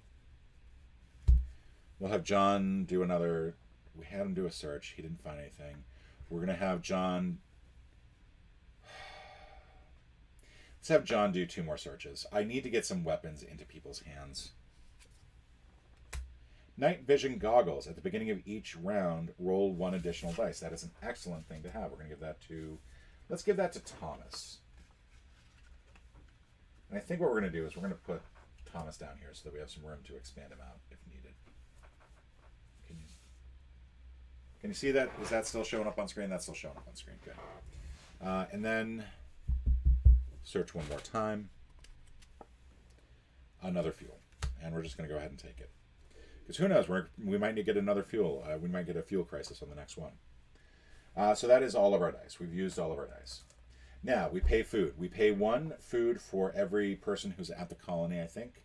A: We'll have John do another... We had him do a search. He didn't find anything. We're going to have John... Let's have John do 2 more searches. I need to get some weapons into people's hands. Night vision goggles. At the beginning of each round, roll 1 additional dice. That is an excellent thing to have. We're going to give that to... Let's give that to Thomas. And I think what we're going to do is we're going to put Thomas down here so that we have some room to expand him out if needed. Can you see that? Is that still showing up on screen? That's still showing up on screen. Good. And then search one more time. Another fuel. And we're just going to go ahead and take it. Because who knows? We might need to get another fuel. We might get a fuel crisis on the next one. So that is all of our dice. We've used all of our dice. Now, we pay food. We pay 1 food for every person who's at the colony, I think.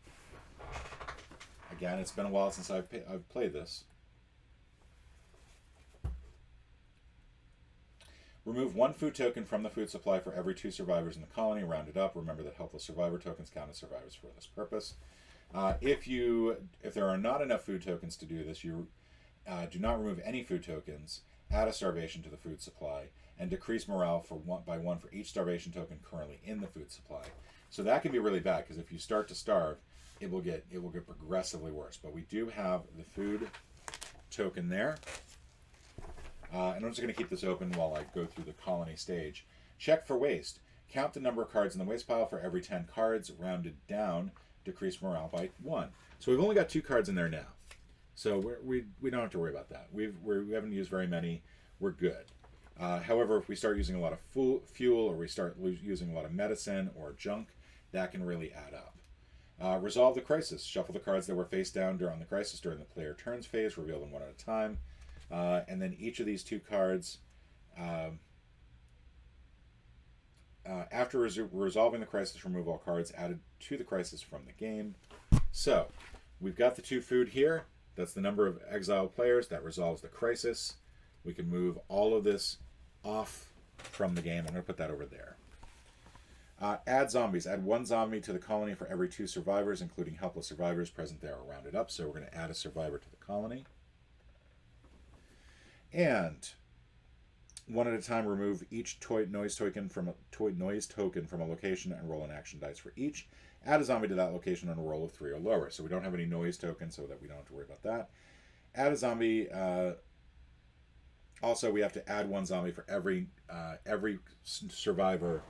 A: Again, it's been a while since I've played this. Remove 1 food token from the food supply for every 2 survivors in the colony. Round it up. Remember that helpless survivor tokens count as survivors for this purpose. If there are not enough food tokens to do this, you do not remove any food tokens. Add a starvation to the food supply and decrease morale by 1 for each starvation token currently in the food supply. So that can be really bad because if you start to starve, it will get progressively worse. But we do have the food token there. And I'm just going to keep this open while I go through the colony stage. Check for waste. Count the number of cards in the waste pile for every 10 cards. Rounded down, decrease morale by 1. So we've only got 2 cards in there now. So we don't have to worry about that. We haven't used very many. We're good. However, if we start using a lot of fuel or we start using a lot of medicine or junk, that can really add up. Resolve the crisis. Shuffle the cards that were face down during the crisis during the player turns phase. Reveal them one at a time. And then each of these 2 cards, after resolving the crisis, remove all cards added to the crisis from the game. So, we've got the 2 food here. That's the number of exiled players. That resolves the crisis. We can move all of this off from the game. I'm going to put that over there. Add zombies. Add 1 zombie to the colony for every 2 survivors, including helpless survivors present there or rounded up. So we're going to add a survivor to the colony. And 1 at a time, remove each noise token from a location and roll an action dice for each. Add a zombie to that location on a roll of 3 or lower. So we don't have any noise tokens, so that we don't have to worry about that. Add a zombie. Also, we have to add 1 zombie for every survivor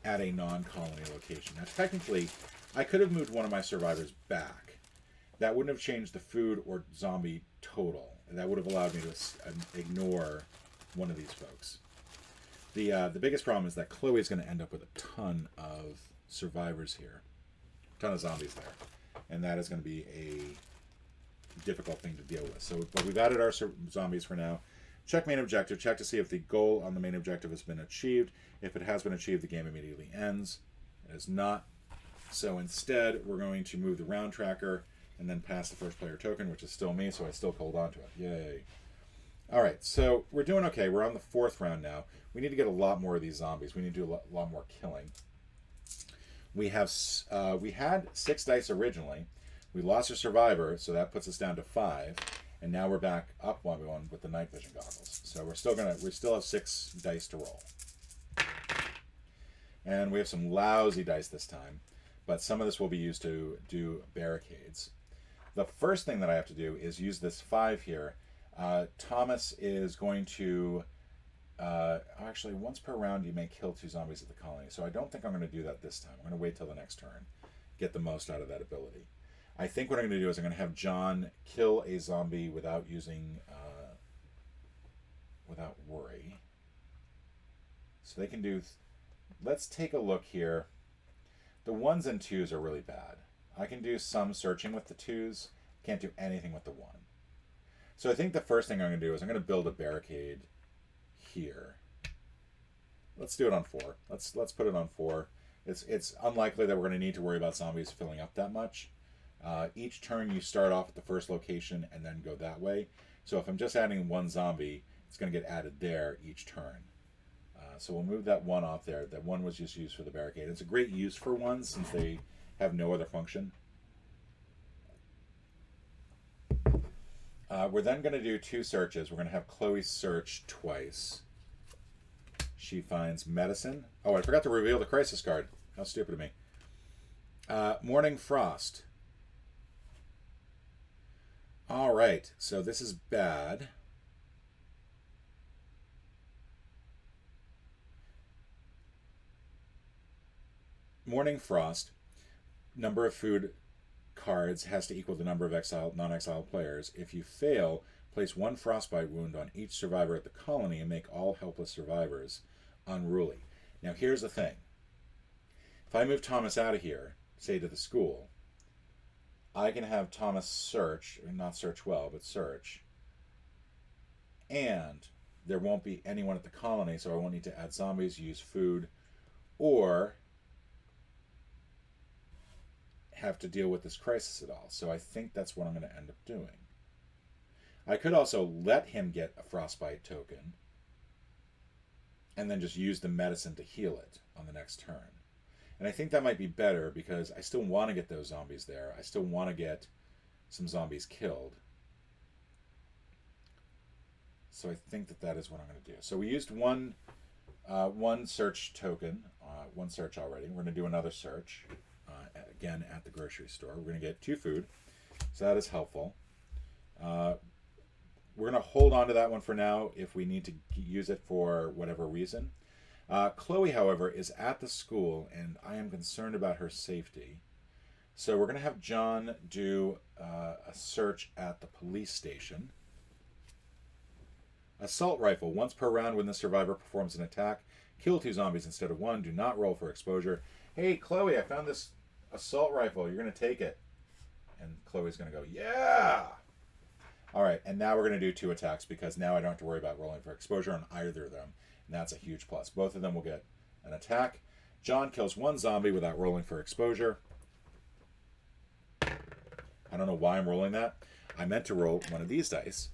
A: at a non-colony location. Now, technically, I could have moved one of my survivors back. That wouldn't have changed the food or zombie total. And that would have allowed me to ignore one of these folks. The biggest problem is that Chloe's going to end up with a ton of survivors here. A ton of zombies there. And that is going to be a difficult thing to deal with. So, but we've added our zombies for now. Check main objective. Check to see if the goal on the main objective has been achieved. If it has been achieved, the game immediately ends. It is not. So instead, we're going to move the round tracker and then pass the first player token, which is still me, so I still hold on to it. Yay. All right, so we're doing okay. We're on the 4th round now. We need to get a lot more of these zombies. We need to do a lot more killing. We had 6 dice originally. We lost a survivor, so that puts us down to 5. And now we're back up 1 with the night vision goggles. So we still have 6 dice to roll. And we have some lousy dice this time, but some of this will be used to do barricades. The first thing that I have to do is use this 5 here. Thomas is going to... actually, once per round, you may kill 2 zombies at the colony. So I don't think I'm going to do that this time. I'm going to wait till the next turn. Get the most out of that ability. I think what I'm going to do is I'm going to have John kill a zombie without using... without worry. So they can do... Let's take a look here. The 1s and 2s are really bad. I can do some searching with the 2s. Can't do anything with the 1. So I think the first thing I'm going to do is I'm going to build a barricade here. Let's do it on 4. Let's put it on 4. It's unlikely that we're going to need to worry about zombies filling up that much. Each turn you start off at the first location and then go that way. So if I'm just adding 1 zombie, it's going to get added there each turn. So we'll move that 1 off there. That 1 was just used for the barricade. It's a great use for 1s since they have no other function. We're then going to do 2 searches. We're going to have Chloe search twice. She finds medicine. Oh, I forgot to reveal the crisis card. How stupid of me. Morning Frost. All right, so this is bad. Morning Frost. Number of food cards has to equal the number of non-exiled players. If you fail, Place 1 frostbite wound on each survivor at the colony and make all helpless survivors unruly. Now here's the thing. If I move Thomas out of here, say to the school, I can have Thomas search, or not search well, but search, and there won't be anyone at the colony, so I won't need to add zombies, use food, or have to deal with this crisis at all. So I think that's what I'm going to end up doing. I could also let him get a frostbite token and then just use the medicine to heal it on the next turn. And I think that might be better because I still want to get those zombies there. I still want to get some zombies killed. So I think that is what I'm going to do. So we used one search token, one search already. We're going to do another search, again at the grocery store. We're going to get 2 food, so that is helpful. We're going to hold on to that one for now if we need to use it for whatever reason. Chloe, however, is at the school, and I am concerned about her safety. So we're going to have John do a search at the police station. Assault rifle. Once per round when the survivor performs an attack, kill 2 zombies instead of 1. Do not roll for exposure. Hey, Chloe, I found this assault rifle. You're going to take it. And Chloe's going to go, yeah! All right, and now we're going to do 2 attacks because now I don't have to worry about rolling for exposure on either of them. And that's a huge plus. Both of them will get an attack. John kills 1 zombie without rolling for exposure. I don't know why I'm rolling that. I meant to roll one of these dice.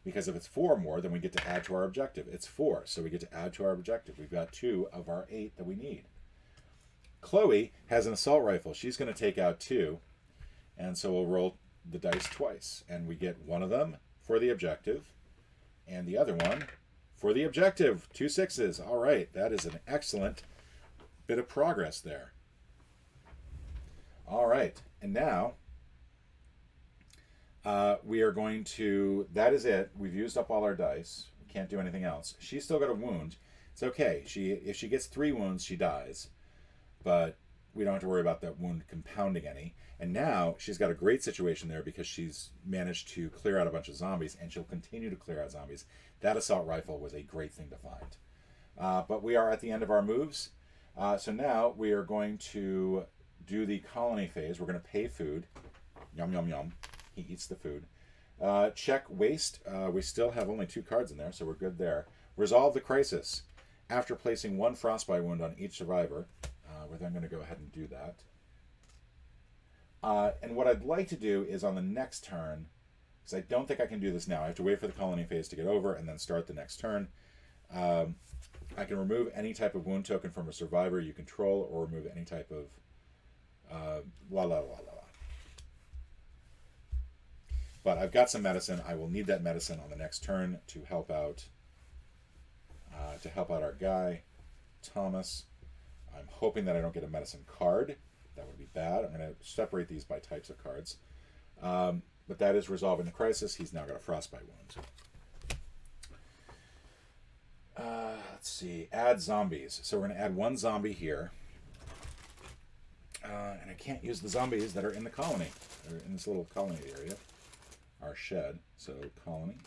A: Because if it's 4 or more, then we get to add to our objective. It's 4, so we get to add to our objective. We've got 2 of our 8 that we need. Chloe has an assault rifle. She's going to take out 2. And so we'll roll the dice twice. And we get one of them for the objective. And the other one for the objective. 2 6s. All right, that is an excellent bit of progress there. All right, and now we are going to, that is it. We've used up all our dice. We can't do anything else. She's still got a wound. It's okay. If she gets 3 wounds, she dies. But we don't have to worry about that wound compounding any. And now she's got a great situation there because she's managed to clear out a bunch of zombies, and she'll continue to clear out zombies. That assault rifle was a great thing to find. But we are at the end of our moves. So now we are going to do the colony phase. We're going to pay food. Yum, yum, yum. He eats the food. Check waste. We still have only 2 cards in there, so we're good there. Resolve the crisis. After placing 1 frostbite wound on each survivor, we're then going to go ahead and do that. And what I'd like to do is on the next turn, because I don't think I can do this now. I have to wait for the colony phase to get over and then start the next turn. I can remove any type of wound token from a survivor you control, or remove any type of la la la la. But I've got some medicine. I will need that medicine on the next turn to help out our guy, Thomas. I'm hoping that I don't get a medicine card. That would be bad. I'm going to separate these by types of cards. But that is resolving the crisis. He's now got a frostbite wound. Let's see. Add zombies. So we're going to add 1 zombie here. And I can't use the zombies that are in the colony. They're in this little colony area. Our shed. So colony,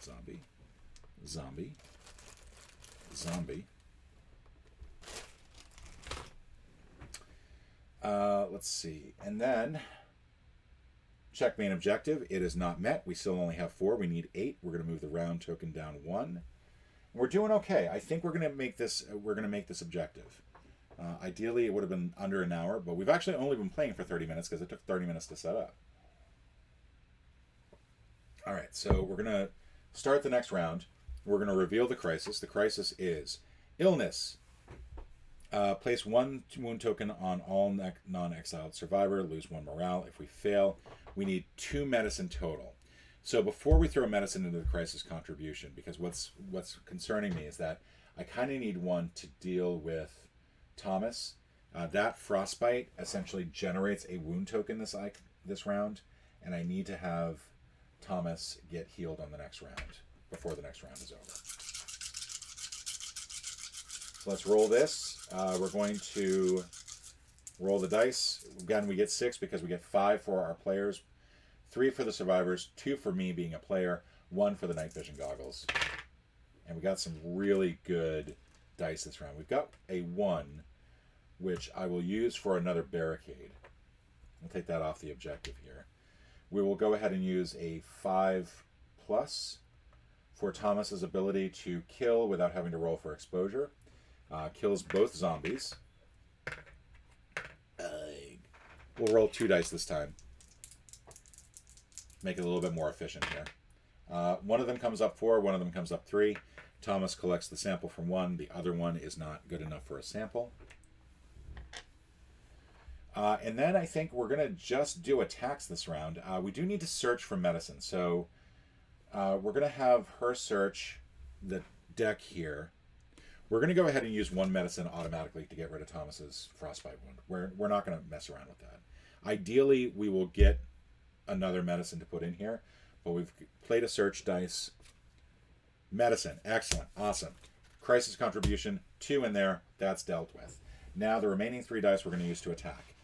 A: zombie, zombie, zombie. Let's see. And then check main objective. It is not met. We still only have 4. We need 8. We're going to move the round token down 1. We're doing okay. I think we're going to make this. We're going to make this objective. Ideally, it would have been under an hour, but we've actually only been playing for 30 minutes because it took 30 minutes to set up. All right, so we're going to start the next round. We're going to reveal the crisis. The crisis is illness. Place 1 wound token on all non-exiled survivor. Lose 1 morale. If we fail, we need 2 medicine total. So before we throw medicine into the crisis contribution, because what's concerning me is that I kind of need 1 to deal with Thomas. That frostbite essentially generates a wound token this round, and I need to have Thomas get healed on the next round before the next round is over. So let's roll this. We're going to roll the dice. Again, we get 6 because we get 5 for our players. 3 for the survivors, 2 for me being a player, 1 for the night vision goggles. And we got some really good dice this round. We've got a 1, which I will use for another barricade. We'll take that off the objective here. We will go ahead and use a 5 plus for Thomas's ability to kill without having to roll for exposure. Kills both zombies. We'll roll 2 dice this time. Make it a little bit more efficient here. One of them comes up 4, one of them comes up 3. Thomas collects the sample from 1. The other one is not good enough for a sample. And then I think we're going to just do attacks this round. We do need to search for medicine. So we're going to have her search the deck here. We're going to go ahead and use 1 medicine automatically to get rid of Thomas's frostbite wound. We're not going to mess around with that. Ideally, we will get another medicine to put in here, but we've played a search dice. Medicine, excellent, awesome. Crisis contribution, 2 in there, that's dealt with. Now the remaining 3 dice we're going to use to attack.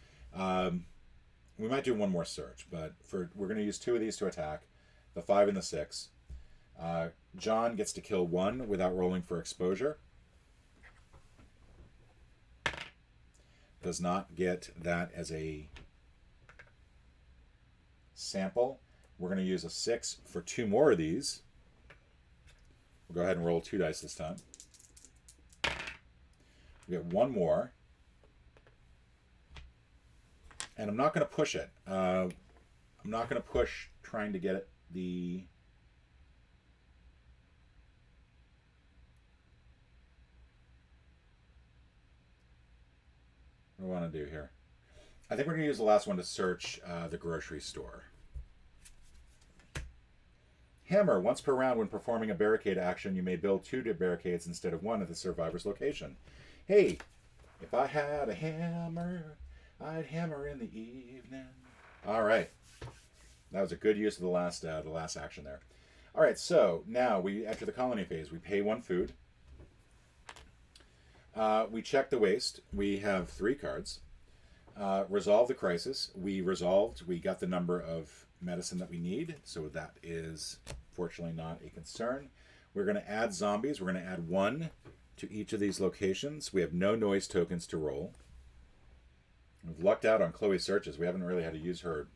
A: We might do 1 more search, but we're going to use 2 of these to attack, the 5 and the 6. John gets to kill 1 without rolling for exposure. Does not get that as a sample. We're going to use a 6 for 2 more of these. We'll go ahead and roll 2 dice this time. We get 1 more. And I'm not going to push it. I'm not going to push trying to get the... What do I want to do here? I think we're going to use the last one to search the grocery store. Hammer. Once per round when performing a barricade action, you may build 2 barricades instead of 1 at the survivor's location. Hey, if I had a hammer, I'd hammer in the evening. All right. That was a good use of the last action there. All right, so now we enter the colony phase. We pay 1 food. We check the waste. We have 3 cards. Resolve the crisis. We resolved. We got the number of medicine that we need, so that is fortunately not a concern. We're going to add zombies. We're going to add 1 to each of these locations. We have no noise tokens to roll. We've lucked out on Chloe's searches. We haven't really had to use her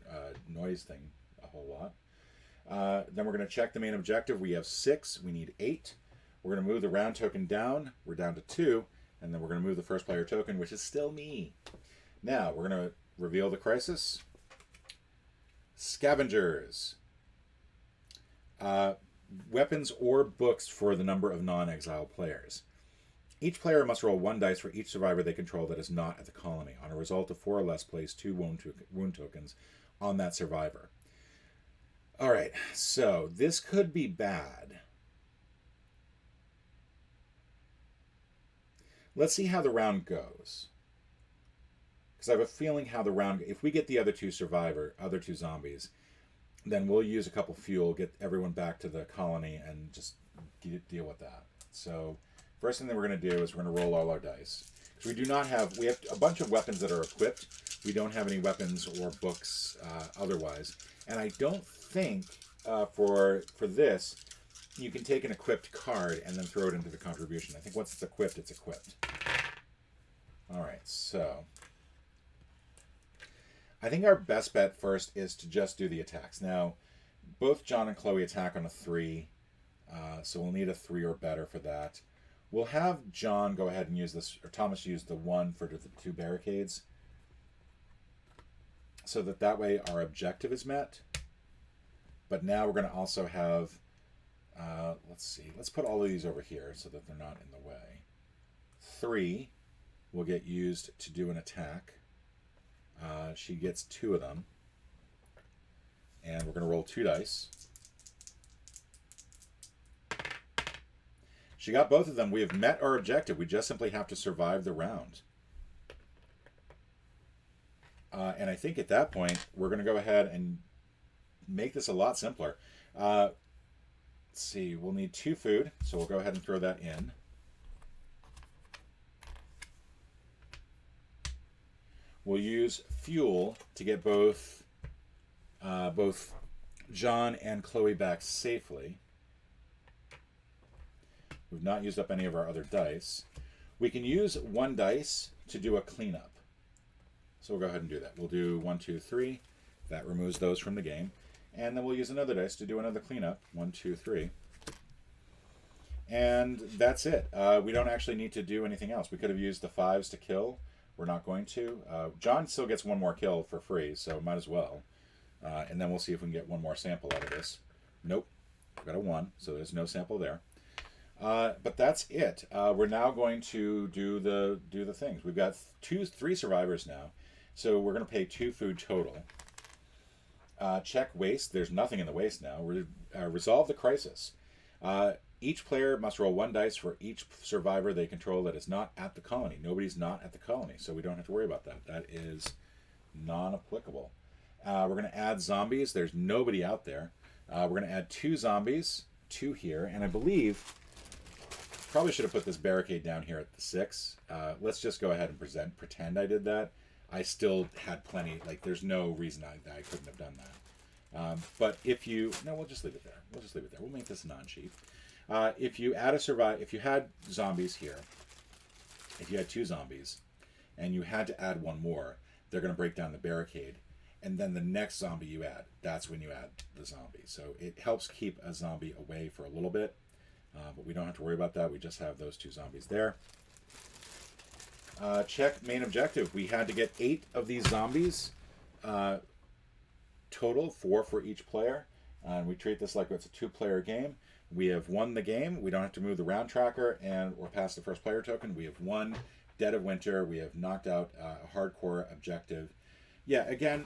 A: noise thing a whole lot. Then we're going to check the main objective. We have 6. We need 8. We're going to move the round token down. We're down to 2. And then we're going to move the first player token, which is still me. Now, we're going to reveal the crisis. Scavengers. Weapons or books for the number of non-exile players. Each player must roll 1 dice for each survivor they control that is not at the colony. On a result of 4 or less, place 2 wound tokens on that survivor. All right, so this could be bad. Let's see how the round goes. Because I have a feeling how the round... If we get the other 2 zombies, then we'll use a couple fuel, get everyone back to the colony, and just deal with that. So, first thing that we're going to do is we're going to roll all our dice. So we do not have... We have a bunch of weapons that are equipped. We don't have any weapons or books otherwise. And I don't think for this... You can take an equipped card and then throw it into the contribution. I think once it's equipped, it's equipped. All right, so... I think our best bet first is to just do the attacks. Now, both John and Chloe attack on a 3, so we'll need a 3 or better for that. We'll have John go ahead and use this, or Thomas use the 1 for the 2 barricades, so that way our objective is met. But now we're going to also have... let's see. Let's put all of these over here so that they're not in the way. 3 will get used to do an attack. She gets 2 of them. And we're going to roll 2 dice. She got both of them. We have met our objective. We just simply have to survive the round. And I think at that point, we're going to go ahead and make this a lot simpler. Let's see, we'll need 2 food, so we'll go ahead and throw that in. We'll use fuel to get both John and Chloe back safely. We've not used up any of our other dice. We can use one dice to do a cleanup. So we'll go ahead and do that. We'll do 1, 2, 3. That removes those from the game. And then we'll use another dice to do another cleanup. 1, 2, 3. And that's it. We don't actually need to do anything else. We could have used the 5s to kill. We're not going to. John still gets one more kill for free, so might as well. And then we'll see if we can get one more sample out of this. Nope. We've got a 1, so there's no sample there. But that's it. We're now going to do the things. We've got 3 survivors now, so we're going to pay 2 food total. Check waste. There's nothing in the waste now. Resolve the crisis. Each player must roll 1 dice for each survivor they control that is not at the colony. Nobody's not at the colony, so we don't have to worry about that. That is non-applicable. We're going to add zombies. There's nobody out there. We're going to add 2 zombies, 2 here, and I believe probably should have put this barricade down here at the 6. Let's just go ahead and pretend I did that. I still had plenty. Like, there's no reason I couldn't have done that. But if you we'll just leave it there. We'll make this non-cheap. If you add if you had zombies here, if you had 2 zombies, and you had to add 1 more, they're going to break down the barricade. And then the next zombie you add, that's when you add the zombie. So it helps keep a zombie away for a little bit. But we don't have to worry about that. We just have those 2 zombies there. Check main objective. We had to get 8 of these zombies total, 4 for each player. And we treat this like it's a 2-player game. We have won the game. We don't have to move the round tracker, and we're past the first player token. We have won Dead of Winter. We have knocked out a hardcore objective. Yeah, again,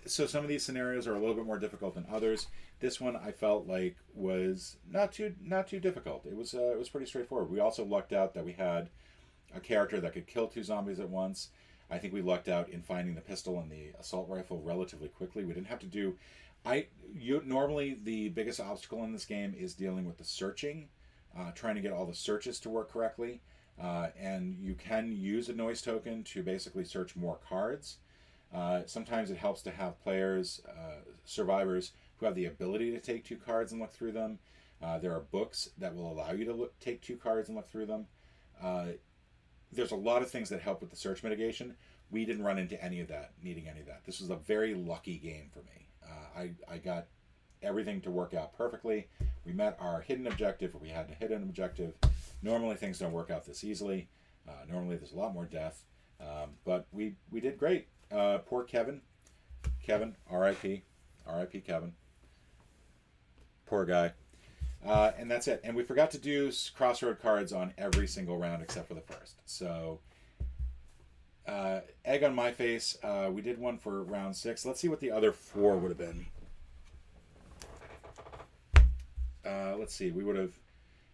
A: so some of these scenarios are a little bit more difficult than others. This one I felt like was not too difficult. It was pretty straightforward. We also lucked out that we had a character that could kill 2 zombies at once. I think we lucked out in finding the pistol and the assault rifle relatively quickly. We didn't have to do. Normally the biggest obstacle in this game is dealing with the searching, trying to get all the searches to work correctly, and you can use a noise token to basically search more cards. Sometimes it helps to have players, survivors, who have the ability to take 2 cards and look through them. There are books that will allow you to take 2 cards and look through them. There's a lot of things that help with the search mitigation. We didn't run into any of that, needing any of that. This was a very lucky game for me. I got everything to work out perfectly. We met our hidden objective, or we had to hit an objective. Normally things don't work out this easily. Normally there's a lot more death. But we did great. Poor Kevin. Kevin, R.I.P. R.I.P. Kevin. Poor guy. And that's it. And we forgot to do crossroad cards on every single round except for the first. So, egg on my face. We did one for round 6. Let's see what the other 4 would have been. Let's see. We would have...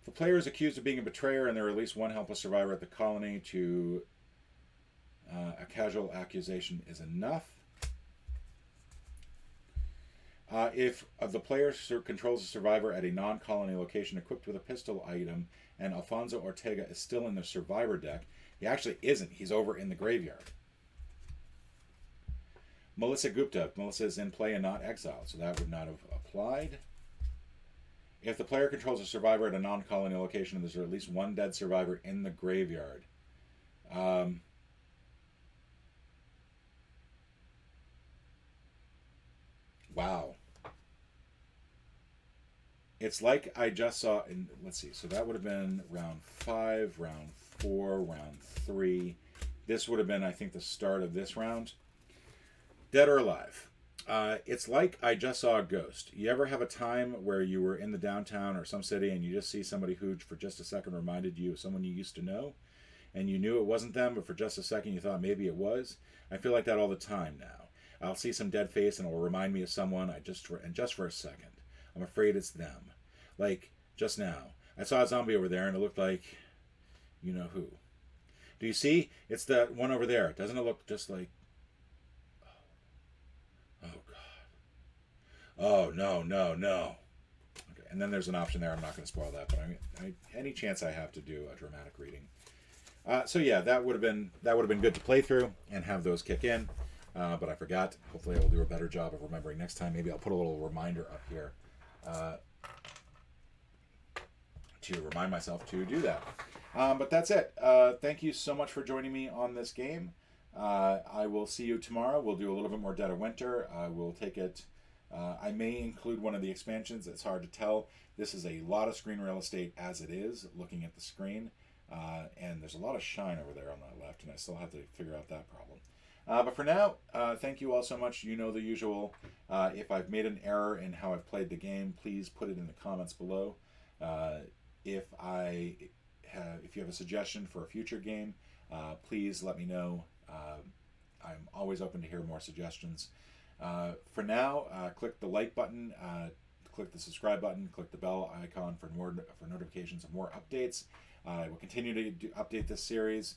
A: If a player is accused of being a betrayer and there are at least 1 helpless survivor at the colony, to a casual accusation is enough. If the player controls a survivor at a non-colony location equipped with a pistol item and Alfonso Ortega is still in the survivor deck, he actually isn't. He's over in the graveyard. Melissa Gupta. Melissa is in play and not exiled, so that would not have applied. If the player controls a survivor at a non-colony location and there's at least 1 dead survivor in the graveyard. Wow. It's like I just saw in, let's see, so that would have been round 5, round 4, round 3. This would have been, I think, the start of this round. Dead or alive. It's like I just saw a ghost. You ever have a time where you were in the downtown or some city and you just see somebody who for just a second reminded you of someone you used to know, and you knew it wasn't them, but for just a second you thought maybe it was? I feel like that all the time now. I'll see some dead face and it'll remind me of someone, just for a second, I'm afraid it's them. Like, just now, I saw a zombie over there and it looked like, you know who. Do you see? It's that one over there. Doesn't it look just like, oh God. Oh, no. Okay, and then there's an option there. I'm not going to spoil that, but any chance I have to do a dramatic reading. So yeah, that would have been good to play through and have those kick in. but I forgot. Hopefully I will do a better job of remembering next time. Maybe I'll put a little reminder up here to remind myself to do that. But that's it. Thank you so much for joining me on this game. I will see you tomorrow. We'll do a little bit more Dead of Winter. I will take it. I may include one of the expansions. It's hard to tell. This is a lot of screen real estate as it is, looking at the screen. And there's a lot of shine over there on that left, and I still have to figure out that problem. But for now, thank you all so much. You know the usual. If I've made an error in how I've played the game, please put it in the comments below. If you have a suggestion for a future game, please let me know. I'm always open to hear more suggestions. For now, click the like button, click the subscribe button, click the bell icon for notifications of more updates. I will continue to update this series.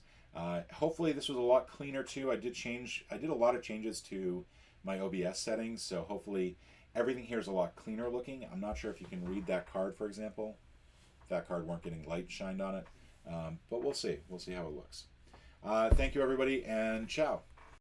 A: Hopefully this was a lot cleaner too. I did a lot of changes to my OBS settings, so hopefully everything here is a lot cleaner looking. I'm not sure if you can read that card, for example. That card weren't getting light shined on it, but we'll see. We'll see how it looks. Thank you, everybody, and ciao.